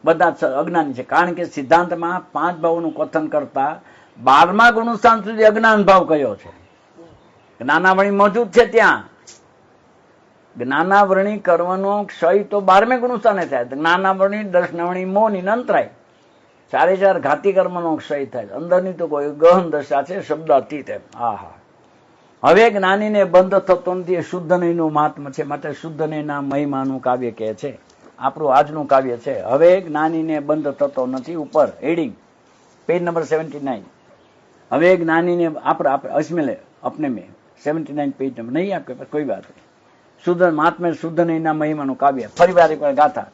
બધા અજ્ઞાની છે. કારણ કે સિદ્ધાંતમાં 5 ભાવોનું કથન કરતા 12મા ગુણસ્થાન સુધી અજ્ઞાન ભાવ કયો છે. જ્ઞાનાવરણી મોજૂદ છે ત્યાં. જ્ઞાનાવરણી કર્મનો ક્ષય તો 12મે ગુણસ્થાને થાય. જ્ઞાનાવરણી, દર્શનાવરણી, મોની અંતરાય 4 ઘાતી કર્મનો ક્ષય થાય. અંદરની તો કોઈ ગહન દશા છે, શબ્દ અતીત એમ. આહા. હવે જ્ઞાનીને બંધ થતો નથી. એ શુદ્ધ નહીંનું મહાત્મા છે. માટે શુદ્ધ નહીંના મહિમાનું કાવ્ય કહે છે. આપણું આજનું કાવ્ય છે. હવે જ્ઞાનીને બંધ થતો નથી. ઉપર હેડિંગ પેજ નંબર 79. હવે જ્ઞાનીને અસમેલે अपने में 79 पेज नंबर नहीं आपके पास कोई बात नहीं. શુદ્ધ મહાત્મા શુદ્ધ નહીંના મહિમાનું કાવ્ય ફરી વાર એકવાર ગાથા.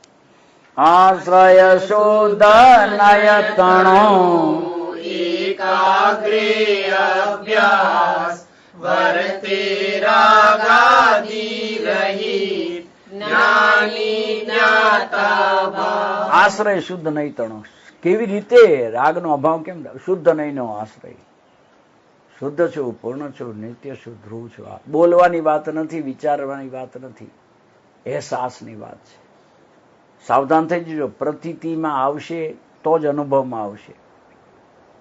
આશ્રય શુદ્ધ નયતણો એકાગ્રે અભ્યાસ વર્તે રાગાદી રહિત જ્ઞાની જ્ઞાતા ભાવ. આશ્રય શુદ્ધ નયતણો. કેવી રીતે રાગનો અભાવ કેમ? શુદ્ધ નહીંનો આશ્રય. શુદ્ધ છું, પૂર્ણ છું, નિત્ય છું, ધ્રુવ છું. આ બોલવાની વાત નથી, વિચારવાની વાત નથી, અહેસાસની વાત છે. સાવધાન થઈ જજો. પ્રતીતિમાં આવશે તો જ અનુભવમાં આવશે.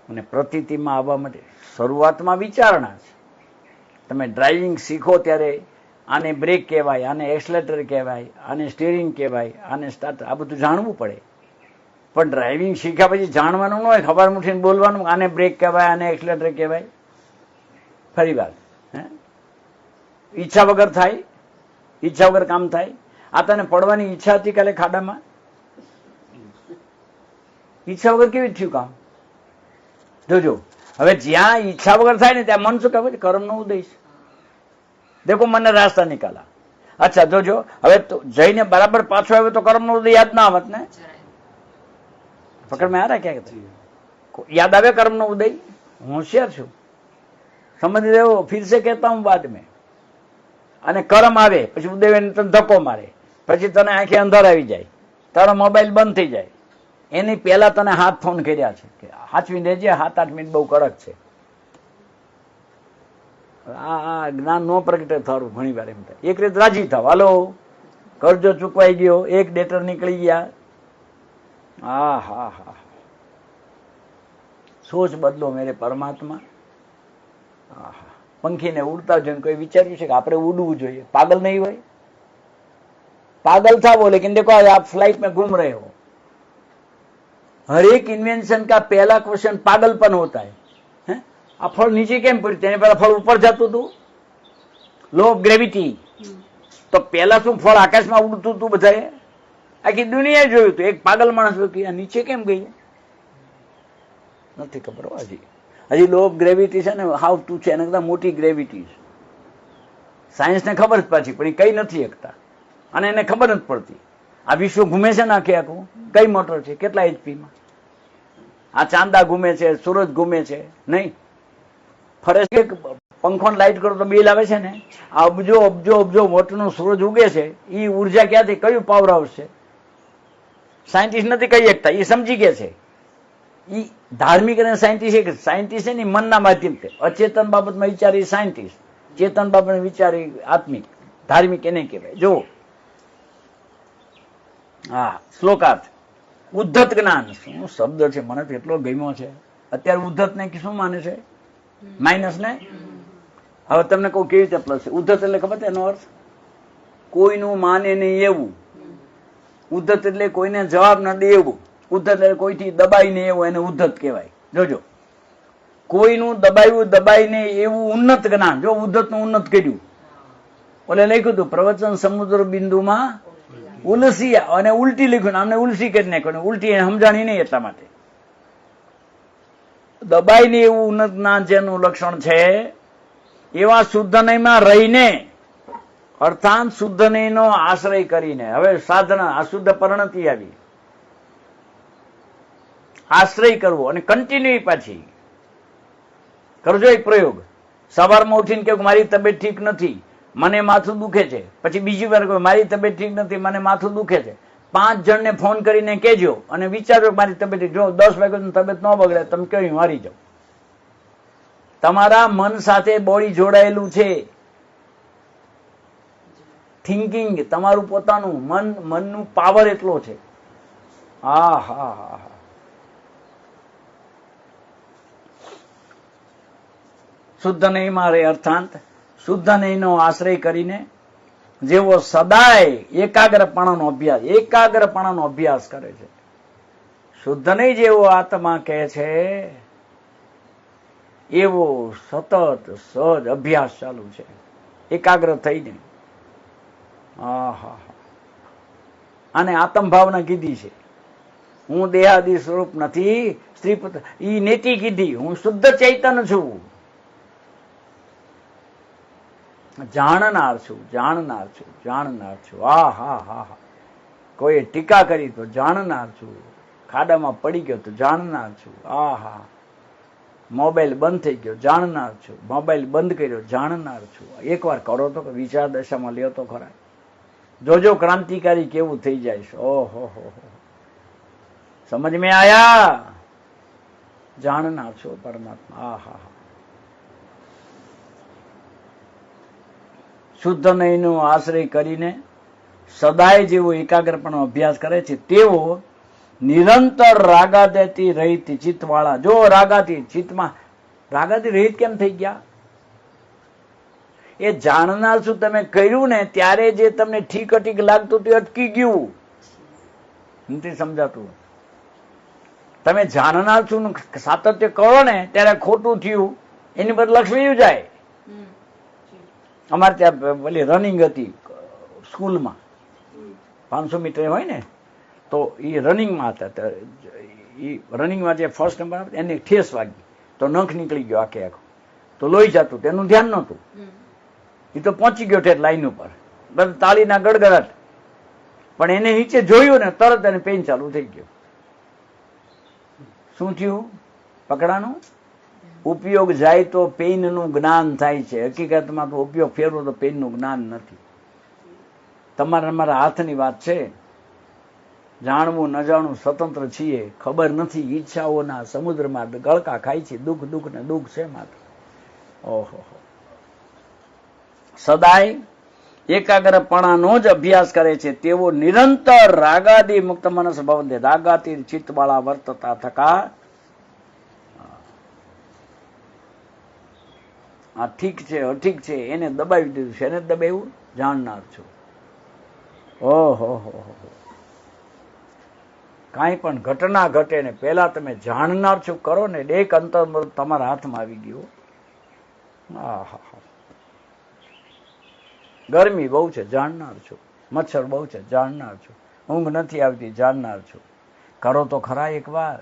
અને પ્રતીતિમાં આવવા માટે શરૂઆતમાં વિચારણા છે. તમે ડ્રાઇવિંગ શીખો ત્યારે આને બ્રેક કહેવાય, આને એક્સલેટર કહેવાય, આને સ્ટીરિંગ કહેવાય, આને સ્ટાર્ટર, આ બધું જાણવું પડે. પણ ડ્રાઇવિંગ શીખ્યા પછી જાણવાનું ન હોય. ખબર મુઠીને બોલવાનું આને બ્રેક કહેવાય, આને એક્સલેટર કહેવાય. ફરી વાર ઈચ્છા વગર થાય, ઈચ્છા વગર કામ થાય. આ તને પડવાની ઈચ્છા હતી કાલે ખાડામાં? ઈચ્છા વગર કેવી થયું કામ? જોજો. હવે જ્યાં ઈચ્છા વગર થાય ને ત્યાં મન શું કહેવાય? કર્મનો ઉદય છે. દેખો મને રાસ્તા નિકાલા. અચ્છા જોજો. હવે તો જઈને બરાબર પાછો આવ્યો તો કર્મનો ઉદય યાદ ના આવત ને? પકડ મેં આ રહ્યા ક્યાં યાદ આવે કર્મનો ઉદય? હું હોશિયાર છું, સમજ રહ્યો. ફિર સે કહેતા હું બાદ મેં. અને કર્મ આવે પછી ઉદય તને ધક્કો મારે, પછી તને આંખે અંધાર આવી જાય, તારો મોબાઈલ બંધ થઈ જાય. એની પહેલા તને હાથ ફોન કર્યા છે કે હાચવી દેજે, 7-8 મિનિટ બહુ કડક છે. આ જ્ઞાન નો પ્રગટે થારું ઘણી વાર એમ થાય. એક રીતે રાજી થાવ, હાલો કરજો ચૂકવાઈ ગયો, 1 ડેટર નીકળી ગયા. હા હા હા. સોચ બદલો મેરે પરમાત્મા. પંખીને ઉડતા જોઈને કોઈ વિચાર્યું છે કે આપણે ઉડવું જોઈએ? પાગલ નહીં હોય? पागल था वो, लेकिन देखो आज आप फ्लाइट में घूम रहे हो. हर एक इन्वेंशन का पहला क्वेश्चन पागलपन होता है. આ ફળ નીચે કેમ પડ્યું? તેને પહેલા ફળ ઉપર જતું હતું. Law of gravity. તો પહેલા શું ફળ આકાશમાં ઉડતું હતું? બધાએ આખી દુનિયાએ જોયું હતું. એક પાગલ માણસ આ નીચે કેમ ગઈ નથી ખબર. હજી લો ઓફ ગ્રેવિટી છે ને, હાઉ ટુ છે, એના કરતા મોટી ગ્રેવિટી છે. સાયન્સને ખબર જ પાછી પણ એ કઈ નથી શકતા, અને એને ખબર નથી પડતી. આ વિશ્વ ઘૂમે છે ને આખે આખું, કઈ મોટર છે, કેટલા એચપીમાં. આ ચાંદા ઘૂમે છે, સૂરજ ઘૂમે છે નહીં, ફરે છે. પંખો લાઈટ કરો તો બિલ આવે છે ને. આ અબજો અબજો અબજો વોટનો સૂરજ ઉગે છે, એ ઉર્જા ક્યાંથી, કયું પાવર હાઉસ છે? સાયન્ટિસ્ટ નથી કહી શકતા, એ સમજી ગયા છે. એ ધાર્મિક અને સાયન્ટિસ્ટ છે ને મનના માધ્યમથી અચેતન બાબતમાં વિચારી સાયન્ટિસ્ટ, ચેતન બાબત વિચારી આત્મિક, ધાર્મિક એને કહેવાય. જો હા, શ્લોકાર્થ. ઉદ્ધત જ્ઞાન શું શબ્દ છે, મને તો એટલો ગમ્યો છે. અત્યારે ઉદ્ધત ને શું માને છે? માઇનસ ને. હવે તમને કહું કેવી રીતે પ્લસ છે. ઉદ્ધત એટલે ખબર છે એનો અર્થ? કોઈનું માને નહીં એવું. ઉદ્ધત એટલે કોઈને જવાબ ન દે એવું. ઉદ્ધત એટલે કોઈથી દબાઈ ને એવું, એને ઉદ્ધત કહેવાય. જોજો, કોઈનું દબાઈને એવું ઉન્નત જ્ઞાન. જો ઉદ્ધત નું ઉન્નત કર્યું, ઓલે લખ્યું હતું પ્રવચન સમુદ્ર બિંદુમાં ઉલસી, અને ઉલટી લખ્યું, આમને ઉલસી કરી નાખ્યું. ઉલટી સમજાણી નહીં, એટલા માટે દબાઈને એવું ઉન્નત જ્ઞાન જેનું લક્ષણ છે, એવા શુદ્ધ નયમાં રહીને, અર્થાત શુદ્ધ નયનો આશ્રય કરીને. હવે સાધના અશુદ્ધ પરિણતિ આવી, આશ્રય કરવો અને કન્ટિન્યુ પાછી કરજો. એક પ્રયોગ, સવારમાં ઉઠીને કે મારી તબિયત ઠીક નથી, મને માથું દુખે છે. પછી બીજી વાર કહો મારી તબિયત ઠીક નથી, મને માથું દુખે છે. 5 જણને ફોન કરીને કહેજો અને વિચારો મારી તબિયત. જો 10 વાગ્યા તબિયત ન બગડે, તમે કહ્યું મારી જાઓ. તમારા મન સાથે બોડી જોડાયેલું છે. થિંકિંગ તમારું પોતાનું મનનું પાવર એટલો છે. હા હા હા હા. શુદ્ધ નહીં મારે અર્થાંત શુદ્ધ નહીંનો આશ્રય કરીને જેવો સદાય એકાગ્રપણાનો અભ્યાસ કરે છે, શુદ્ધ નહીં જેવો આત્મા કહે છે એવો સતત સહજ અભ્યાસ ચાલુ છે, એકાગ્ર થઈને. અને આત્મ ભાવના કીધી છે, હું દેહાદી સ્વરૂપ નથી, સ્ત્રી પુત્ર ઈ નીતિ કીધી, હું શુદ્ધ ચૈતન્ય છું, જાણનાર છું, જાણનાર છું, જાણનાર છું. હા હા હા હા. કોઈ ટીકા કરી તો જાણનાર છું, ખાડામાં પડી ગયો તો જાણનાર છું. આ હા. મોબાઈલ બંધ થઈ ગયો જાણનાર છું, મોબાઈલ બંધ કર્યો જાણનાર છું. એકવાર કરો તો વિચાર દશામાં લ્યો તો ખરા, જોજો ક્રાંતિકારી કેવું થઈ જાય છે. ઓહો હો, સમજ મેં આયા? જાણનાર છો પરમાત્મા. આ હા હા. શુદ્ધ નહીંનો આશ્રય કરીને સદાય જેવો એકાગ્રપણો અભ્યાસ કરે છે તેવો નિરંતર રાગાદિથી રહિત ચિત્તવાળા. જો રાગાથી ચિત્તમાં રાગાથી રહિત કેમ થઈ ગયા? એ જાણનાર શું તમે કર્યું ને ત્યારે જે તમને ઠીક અટીક લાગતું તે અટકી ગયું, નથી સમજાતું. તમે જાણનાર છું સાતત્ય કરો ને ત્યારે ખોટું થયું એની બદલે લક્ષ્મી જાય. અમારે ત્યાં પેલી રનિંગ હતી સ્કૂલમાં, 500 મીટર હોય ને, તો એ રનિંગમાં હતા. એ રનિંગમાં જે ફર્સ્ટ નંબર આવે એને ઠેસ વાગી તો નખ નીકળી ગયો આખે આખો, તો લોહી જતું, તેનું ધ્યાન નહોતું. એ તો પહોંચી ગયો ઠેઠ લાઈન ઉપર, બસ તાળીના ગડગડાટ. પણ એને નીચે જોયું ને તરત એને પેઇન ચાલુ થઈ ગયો. શું થયું? પકડાનું. ઉપયોગ જાય તો પેઇનનું જ્ઞાન થાય છે, હકીકતમાં તો ઉપયોગ ફેરવો તો પેઇનનું જ્ઞાન નથી. તમારા અમારા હાથની વાત છે. જાણવું ન જાણવું સ્વતંત્ર છીએ, ખબર નથી. ઈચ્છાઓના સમુદ્રમાં ગળકા ખાય છે, દુઃખ દુઃખ ને દુઃખ છે માત્ર. ઓહો. સદાય એકાગ્રપણાનો જ અભ્યાસ કરે છે તેવો નિરંતર રાગાદી મુક્ત મનસ ભવંતે રાગાતી ચિત્તવાળા વર્તતા થકા. આ ઠીક છે અઠીક છે એને દબાવી દીધું છે. એને દબાવ્યું? જાણનાર છું. ઓહો હો. કાંઈ પણ ઘટના ઘટે ને પેલા તમે જાણનાર છું કરો ને, એક અંતર તમારા હાથમાં આવી ગયું. ગરમી બહુ છે જાણનાર છું, મચ્છર બહુ છે જાણનાર છું, ઊંઘ નથી આવતી જાણનાર છું. કરો તો ખરા એક વાર.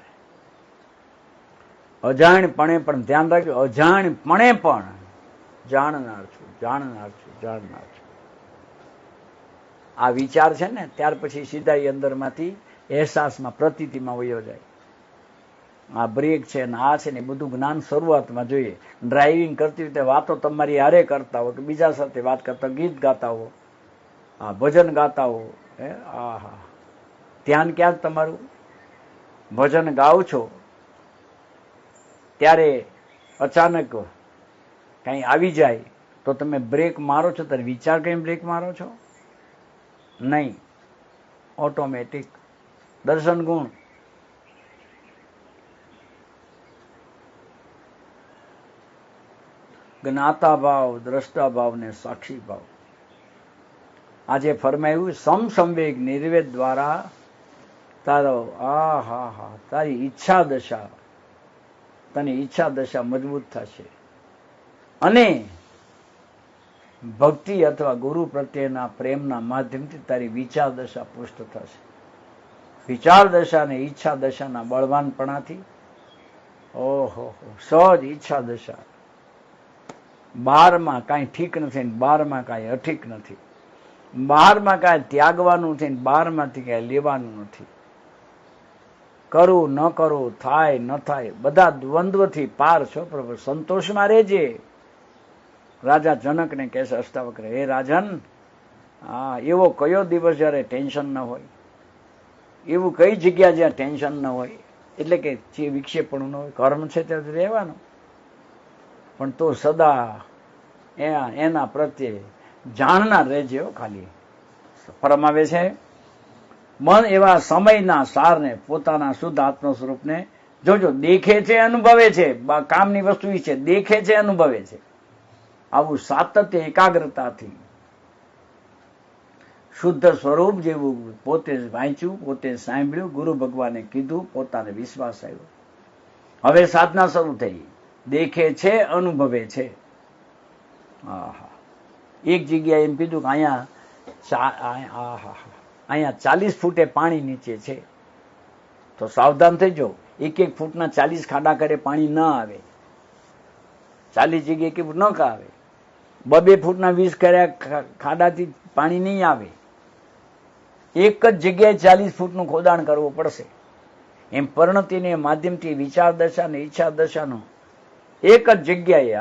અજાણપણે પણ ધ્યાન રાખજો, અજાણપણે પણ જાણનાર છું, જાણનાર છું, જાણનાર છું. આ વિચાર છે ને ત્યાર પછી સીધા એ અંદરમાંથી અહેસાસમાં પ્રતીતિમાં વયો જાય. આ બ્રેક છે ને આ છે ને બધું જ્ઞાન શરૂઆતમાં જોઈએ. ડ્રાઇવિંગ કરતી વખતે વાતો તમારી હારે કરતા હો કે બીજા સાથે વાત કરતા, ગીત ગાતા હો, આ ભજન ગાતા હો, આહા, ધ્યાન ક્યાં તમારું? ભજન ગાઓ છો ત્યારે અચાનક કઈ આવી જાય તો તમે બ્રેક મારો છો ત્યારે વિચાર કઈ બ્રેક મારો છો? નહીં, ઓટોમેટિક. દર્શન ગુણ. જ્ઞાતા ભાવ, દ્રષ્ટા ભાવ ને સાક્ષી ભાવ. આજે ફરમાયું સમસંવેગ નિર્વેદ દ્વારા તારો તારી ઈચ્છા દશા, તની ઈચ્છા દશા મજબૂત થશે અને ભક્તિ અથવા ગુરુ પ્રત્યેના પ્રેમના માધ્યમથી તારી વિચાર દશા પુષ્ટ થશે. વિચાર દશા અને ઈચ્છા દશાના બળવાનપણાથી ઓહો સહજ ઈચ્છા દશા. 12માં કાંઈ ઠીક નથી, 12માં કાંઈ અઠીક નથી, 12માં કાંઈ ત્યાગવાનું નથી, 12માંથી કાંઈ લેવાનું નથી. કરું ન કરું, થાય ન થાય, બધા દ્વંદ્વથી પાર છો પ્રભુ. સંતોષમાં રહેજે. રાજા જનકને કહે છે અષ્ટાવક્ર, હે રાજન, એવો કયો દિવસ જયારે ટેન્શન ન હોય, એવું કઈ જગ્યા જ્યાં ટેન્શન ન હોય, એટલે કે જે વિક્ષેપણું ન હોય. કર્મ છે ત્યારે રહેવાનું, પણ તો સદા એના પ્રત્યે જાણનાર રહેજે. ખાલી પરમાવે છે મન એવા સમયના સારને પોતાના શુદ્ધ આત્મ સ્વરૂપને જોજો, દેખે છે અનુભવે છે, કામની વસ્તુ છે, દેખે છે અનુભવે છે. આવું સાતત્ય એકાગ્રતાથી શુદ્ધ સ્વરૂપ જેવું પોતે વાંચ્યું, પોતે સાંભળ્યું, ગુરુ ભગવાને કીધું, પોતાને વિશ્વાસ આવ્યો. હવે સાધના શરૂ થઈ. દેખે છે અનુભવે છે. આહા, એક જગ્યાએ એમ કીધું કે અહીંયા 40 ફૂટે પાણી નીચે છે, તો સાવધાન થઈ જાઓ. 1 ફૂટના 40 ખાડા કરે પાણી ન આવે. 40 જગ્યાએ કેવું ન આવે. 2 ફૂટના 20 કર્યા ખાડાથી પાણી નહીં આવે. એક જ જગ્યાએ 40 ફૂટનું ખોદાણ કરવું પડશે. એમ પરિણતિને માધ્યમથી વિચાર દશા ને ઈચ્છા દશાનો એક જ જગ્યાએ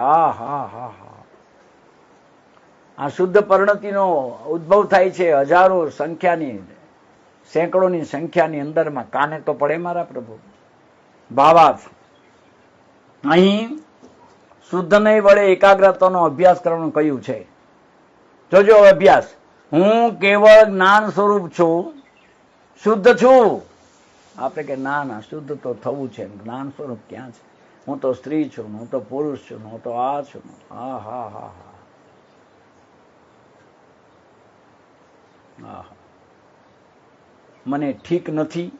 આ શુદ્ધ પરિણતિનો ઉદ્ભવ થાય છે હજારો સંખ્યાની, સેંકડોની સંખ્યાની અંદરમાં. કાને તો પડે મારા પ્રભુ. ભાવાર્થ અહીં શુદ્ધ નહીં વડે એકાગ્રતાનો અભ્યાસ કરવાનું કહ્યું છે. જોજો અભ્યાસ. હું કેવળ જ્ઞાન સ્વરૂપ છું, શુદ્ધ છું. આપણે કે ના શુદ્ધ તો થવું છે, જ્ઞાન સ્વરૂપ ક્યાં છે? હું તો સ્ત્રી છું, હું તો પુરુષ છું, હું તો આ છું. મને ઠીક નથી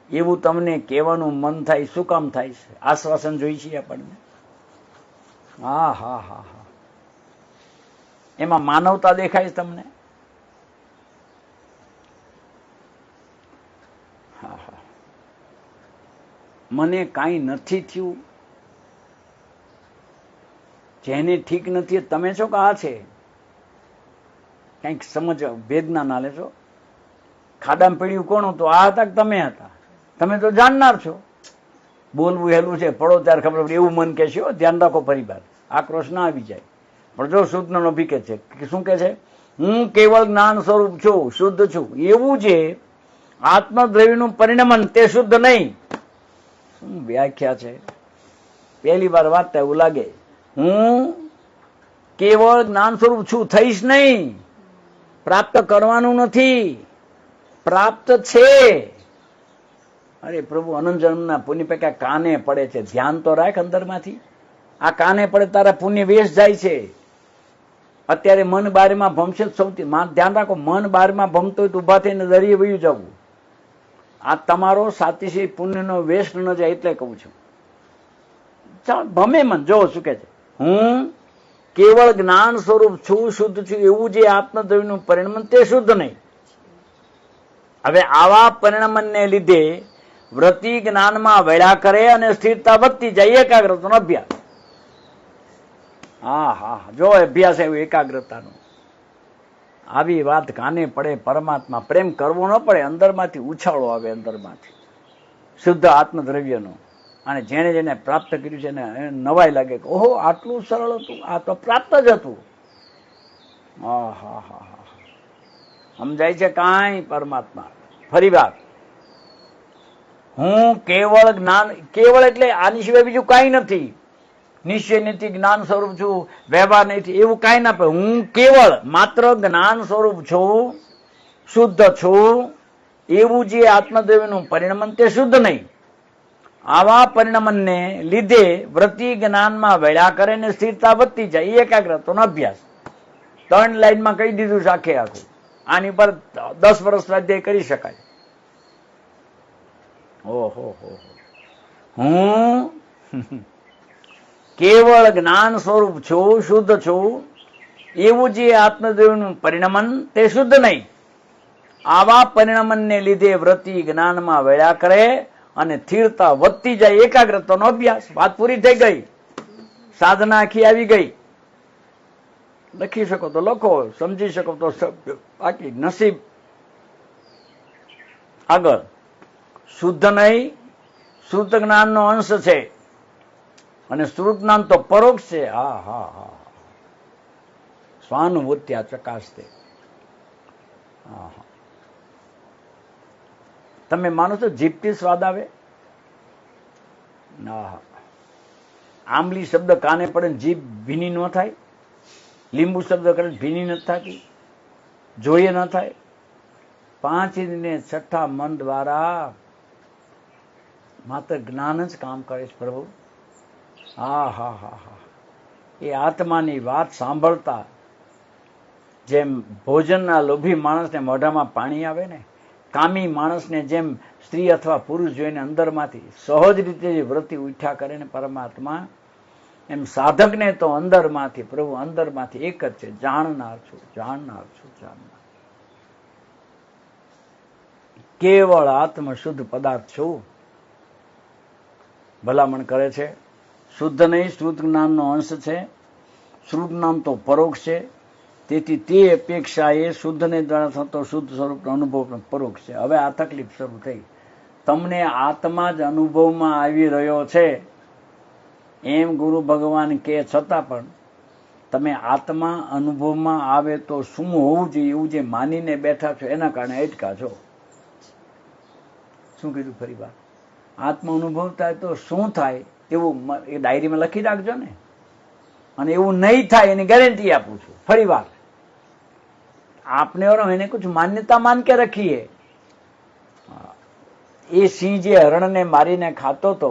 એવું તમને કહેવાનું મન થાય. શું કામ થાય છે? આશ્વાસન જોઈ છે આપણને. એમાં માનવતા દેખાય છે તમને? મને કાંઈ નથી થયું, જેને ઠીક નથી તમે છો કે આ છે? કંઈક સમજ વેદના ના લેશો. ખાડામાં પીડ્યું કોણ હતું? આ હતા કે તમે હતા? તમે તો જાણનાર છો. બોલવું હેલું છે, પડો ત્યારે ખબર પડે એવું મન કે છે. ધ્યાન રાખો, પરિવાર આક્રોશ ના આવી જાય. પણ જો શુદ્ધનો અભિકે છે કે શું કે છે? હું કેવળ જ્ઞાન સ્વરૂપ છું, શુદ્ધ છું. એવું જે આત્મદ્રવ્યનું પરિણમન તે શુદ્ધ નહીં. શું વ્યાખ્યા છે? પહેલી વાર વાંચતા એવું લાગે હું કેવળ જ્ઞાન સ્વરૂપ છું, થઈશ નહીં. પ્રાપ્ત કરવાનું નથી, પ્રાપ્ત છે. અરે પ્રભુ, અનંત જન્મના પુણ્ય પૈકા કાને પડે છે. ધ્યાન તો રાખ અંદરમાંથી. આ કાને પડે તારા પુણ્ય વેશ જાય છે. અત્યારે મન બારીમાં ભમશે સૌથી ધ્યાન રાખો. મન બારીમાં ભમતો હોય તો ઉભા થઈને દરિયે વયું જવું. આ તમારો સાતીશી પુણ્યનો વેશ ન જાય એટલે કહું છું. ભમે મન. જો શું કે છે? હું કેવળ જ્ઞાન સ્વરૂપ છું, શુદ્ધ છું. એવું જે આત્મદ્રવ્યનું પરિણમન તે શુદ્ધ નહીં. હવે આવા પરિણમનને લીધે વૃત્તિ જ્ઞાનમાં વળ્યા કરે અને સ્થિરતા વધતી જાય. એકાગ્રતાનો અભ્યાસ. જો અભ્યાસ આવ્યો એકાગ્રતાનો. આવી વાત કાને પડે. પરમાત્મા પ્રેમ કરવો ન પડે. અંદરમાંથી ઉછાળો આવે, અંદરમાંથી શુદ્ધ આત્મદ્રવ્યનો. અને જેને જેને પ્રાપ્ત કર્યું છે એને નવાઈ લાગે કે ઓહો, આટલું સરળ હતું, આ તો પ્રાપ્ત જ હતું. સમજાય છે કાંઈ? પરમાત્મા. ફરી વાત, હું કેવળ જ્ઞાન, કેવળ એટલે આની સિવાય બીજું કાંઈ નથી. નિશ્ચય નથી, જ્ઞાન સ્વરૂપ છું, વ્યવહાર નથી, એવું કાંઈ ના પડે. હું કેવળ માત્ર જ્ઞાન સ્વરૂપ છું, શુદ્ધ છું. એવું જે આત્મદ્રવ્યનું પરિણમન તે શુદ્ધ નહીં. આવા પરિણમનને લીધે વૃત્તિ જ્ઞાનમાં વળ્યા કરે ને સ્થિરતા વધતી જાય. એકાગ્રતાનો અભ્યાસ. 3 લાઈનમાં કહી દીધું છે આખે આખું. આની પર 10 વર્ષ સ્વાધ્યાય કરી શકાય. ઓહો, હું કેવળ જ્ઞાન સ્વરૂપ છું, શુદ્ધ છું. એવું જે આત્મદ્રવ્યનું પરિણમન તે શુદ્ધ નહીં. આવા પરિણમનને લીધે વૃત્તિ જ્ઞાનમાં વળ્યા કરે અને સ્થિરતા વધતી જાય. એકાગ્રતાનો અભ્યાસ. વાત પૂરી થઈ ગઈ. સાધના આખી આવી ગઈ. લખી શકો તો લખો, સમજી શકો તો બાકી નસીબ. આગળ શુદ્ધ નહીં, શુદ્ધ જ્ઞાનનો અંશ છે અને શુદ્ધ જ્ઞાન તો પરોક્ષ છે. સ્વાનુભૂત્યા ચકાસતે. તમે માનો છો જીભથી સ્વાદ આવે? આંબલી શબ્દ કાને પડે જીભ ભીની ન થાય? લીંબુ શબ્દ કરે ભીની નથી થતી? જોઈએ ન થાય? 5 ઇન્દ્રિય છઠ્ઠા મન દ્વારા માત્ર જ્ઞાન જ કામ કરે છે પ્રભુ. હા હા હા હા, એ આત્માની વાત સાંભળતા જેમ ભોજનના લોભી માણસને મોઢામાં પાણી આવે ને, કામી માણસને જેમ સ્ત્રી અથવા પુરુષ જોઈને અંદરમાંથી સહજ રીતે જે વૃત્તિ ઉઠ્યા કરે ને પરમાત્મા, એમ સાધકને તો અંદરમાંથી પ્રભુ અંદરમાંથી એક જ છે, જાણનાર છું, જાણનાર છું, જાણનાર. કેવળ આત્મ શુદ્ધ પદાર્થ છું. ભલામણ કરે છે શુદ્ધ નહીં, શુદ્ધ જ્ઞાનનો અંશ છે. શુદ્ધ જ્ઞાન તો પરોક્ષ છે, તેથી તે અપેક્ષાએ શુદ્ધને દ્વારા થતો શુદ્ધ સ્વરૂપનો અનુભવ પણ પરોક્ષ છે. હવે આ તકલીફ શરૂ થઈ. તમને આત્મા જ અનુભવમાં આવી રહ્યો છે એમ ગુરુ ભગવાન કે છતાં પણ તમે આત્મા અનુભવમાં આવે તો શું હોવું જોઈએ એવું જે માનીને બેઠા છો એના કારણે અટકા છો. શું કીધું ફરી વાર? આત્મા અનુભવ થાય તો શું થાય એવું એ ડાયરીમાં લખી રાખજો ને. અને એવું નહીં થાય એની ગેરંટી આપું છું. ફરી વાર, आपने और मैंने कुछ मान्यता मान के रखी है. એ સિંહ જે હરણને મારીને ખાતો હતો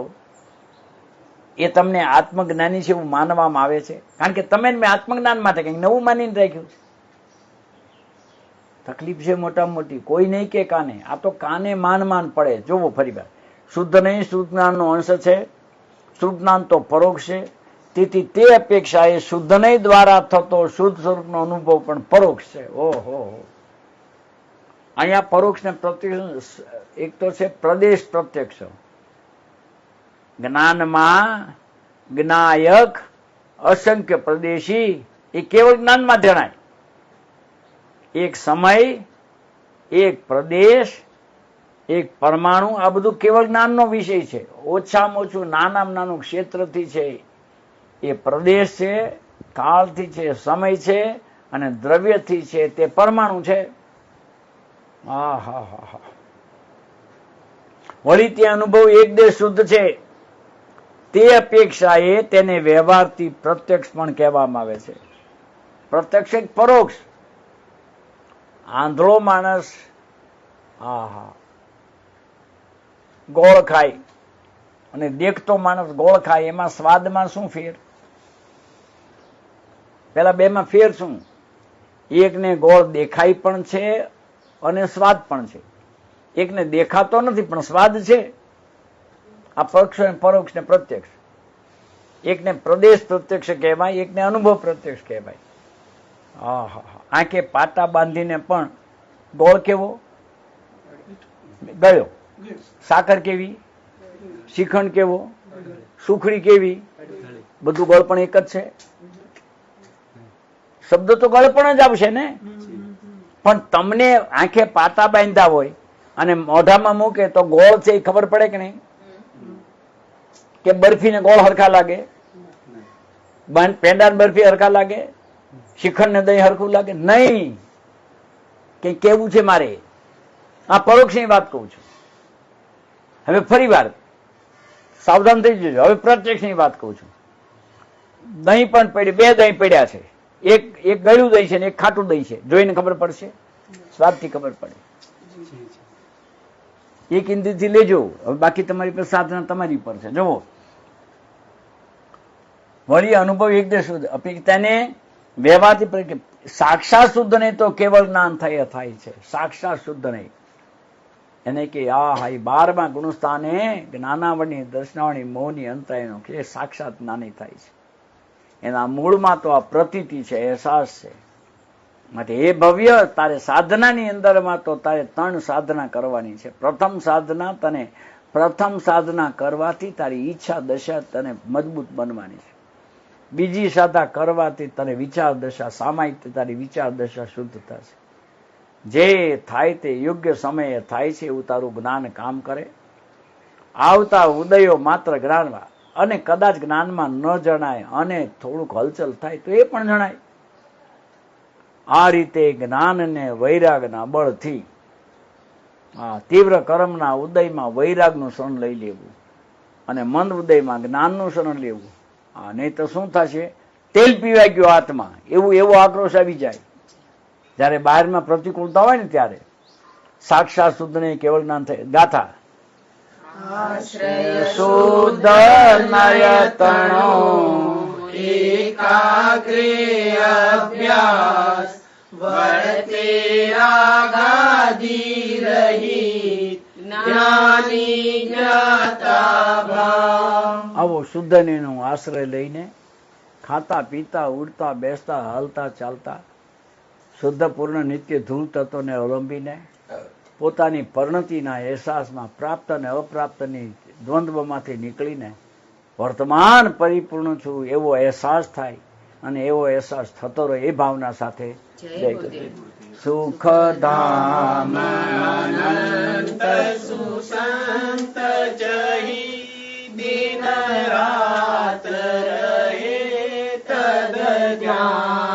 એ તમને આત્મજ્ઞાની છે એવું માનવામાં આવે છે, કારણ કે તમે મેં આત્મજ્ઞાન માટે કંઈક નવું માનીને રાખ્યું છે. તકલીફ છે મોટા મોટી, કોઈ નહીં કે કાને, આ તો કાને માન પડે. જોવો ફરી વાર, શુદ્ધ નહીં, શુદ્ધ જ્ઞાનનો અંશ છે. શુદ્ધ જ્ઞાન તો પરોક્ષ છે, તેથી તે અપેક્ષા એ શુદ્ધ નહીં દ્વારા થતો શુદ્ધ સ્વરૂપનો અનુભવ પણ પરોક્ષ છે. ઓહો, અહીંયા પરોક્ષ ને પ્રત્યક્ષ એક તો છે પ્રદેશ પ્રત્યક્ષ. જ્ઞાનમાં જ્ઞાયક અસંખ્ય પ્રદેશી એ કેવળ જ્ઞાનમાં જણાય. એક સમય, એક પ્રદેશ, એક પરમાણુ, આ બધું કેવળ જ્ઞાનનો વિષય છે. ઓછામાં ઓછું નાનામાં નાનું ક્ષેત્રથી છે એ પ્રદેશ છે, કાળથી છે સમય છે, અને દ્રવ્યથી છે તે પરમાણુ છે. હા હા હા હા. વળી તે અનુભવ એક દેશ શુદ્ધ છે, તે અપેક્ષાએ તેને વ્યવહારથી પ્રત્યક્ષ પણ કહેવામાં આવે છે. પ્રત્યક્ષ એક પરોક્ષ. આંધળો માણસ ગોળ ખાય અને દેખતો માણસ ગોળ ખાય, એમાં સ્વાદમાં શું ફેર? પેલા બેમાં ફેર શું? એકને ગોળ દેખાય પણ છે અને સ્વાદ પણ છે. એકને દેખાતો નથી પણ સ્વાદ છે. આ પરોક્ષ ને પ્રત્યક્ષ. એકને પ્રદેશ પ્રત્યક્ષ કહેવાય, એકને અનુભવ પ્રત્યક્ષ કહેવાય. આંખે પાટા બાંધીને પણ ગોળ કેવો ગયો, સાકર કેવી, શ્રીખંડ કેવો, સુખડી કેવી, બધું ગોળ પણ એક જ છે. શબ્દ તો ગળ પણ જ આવશે ને, પણ તમને આંખે પાટા બાંધ્યા હોય અને મોઢામાં મૂકે તો ગોળ છે એ ખબર પડે કે નહીં? કે બરફીને ગોળ હરખા લાગે? પેંડા બરફી હરખા લાગે? શ્રીખંડ ને દહીં હરખું લાગે? નહીં. કઈ કેવું છે મારે? આ પરોક્ષની વાત કહું છું. હવે ફરી વાર સાવધાન થઈ જજો. હવે પ્રત્યક્ષની વાત કહું છું. દહીં પણ પડ્યું, બે દહીં પડ્યા છે, એક ગળ્યું દહીં છે ને એક ખાટું દહીં છે. જોઈને ખબર પડશે, સ્વાદથી ખબર પડે. એક ઇન્દ્રિયથી લેજો. હવે બાકી તમારી પર સાધના તમારી પર છે. જુઓ, વળી અનુભવ એક દેશ શુદ્ધ અપેક્ષાને વ્યવહારથી સાક્ષાત શુદ્ધ નહીં તો કેવળ જ્ઞાન થાય છે. સાક્ષાત શુદ્ધ નહીં એને કે આ 12મા ગુણસ્થાને જ્ઞાનાવણી દર્શનાવણી મોહની અંતરાયનો કે સાક્ષાત જ્ઞાની થાય છે. એના મૂળમાં તો આ પ્રતીતિ છે, અહેસાસ છે. માટે એ ભવ્ય તારે સાધનાની અંદરમાં તો તારે 3 સાધના કરવાની છે. પ્રથમ સાધના કરવાથી તારી ઈચ્છા દશા તને મજબૂત બનવાની છે. બીજી સાધના કરવાથી તને વિચાર દશા, સામાયિક તારી વિચાર દશા શુદ્ધ થશે. જે થાય તે યોગ્ય સમયે થાય છે એવું તારું જ્ઞાન કામ કરે. આવતા ઉદયો માત્ર જ્ઞાનમાં, અને કદાચ જ્ઞાનમાં ન જણાય અને થોડુંક હલચલ થાય તો એ પણ જણાય. આ રીતે જ્ઞાન અને વૈરાગના બળથી તીવ્ર કર્મના ઉદયમાં વૈરાગનું શરણ લઈ લેવું અને મંદ ઉદયમાં જ્ઞાનનું શરણ લેવું. નહીં તો શું થશે? તેલ પીવાઈ ગયો હાથમાં એવો આક્રોશ આવી જાય. જયારે બહારમાં પ્રતિકૂળતા હોય ને ત્યારે સાક્ષાત શુદ્ધ ને કેવળ જ્ઞાન થાય. ગાથા આશ્રય શુદ્ધ નયતણો એકાગ્રે અભ્યાસ વર્તે રાગાદી રહિત જ્ઞાની જ્ઞાતા ભાવ. આવો શુદ્ધ નો આશ્રય લઈને ખાતા પીતા ઉડતા બેસતા હાલતા ચાલતા શુદ્ધ પૂર્ણ નિત્ય ધૂળ તત્વને અવલંબીને પોતાની પરિણતિના અહેસાસમાં પ્રાપ્ત અને અપ્રાપ્તની દ્વંદ્વમાંથી નીકળીને વર્તમાન પરિપૂર્ણ છું એવો અહેસાસ થાય અને એવો અહેસાસ થતો રહે એ ભાવના સાથે જય ગુરુદેવ. સુખધામ અનંત સુસંત જહી દિન રાત રહે તદ ધ્યાન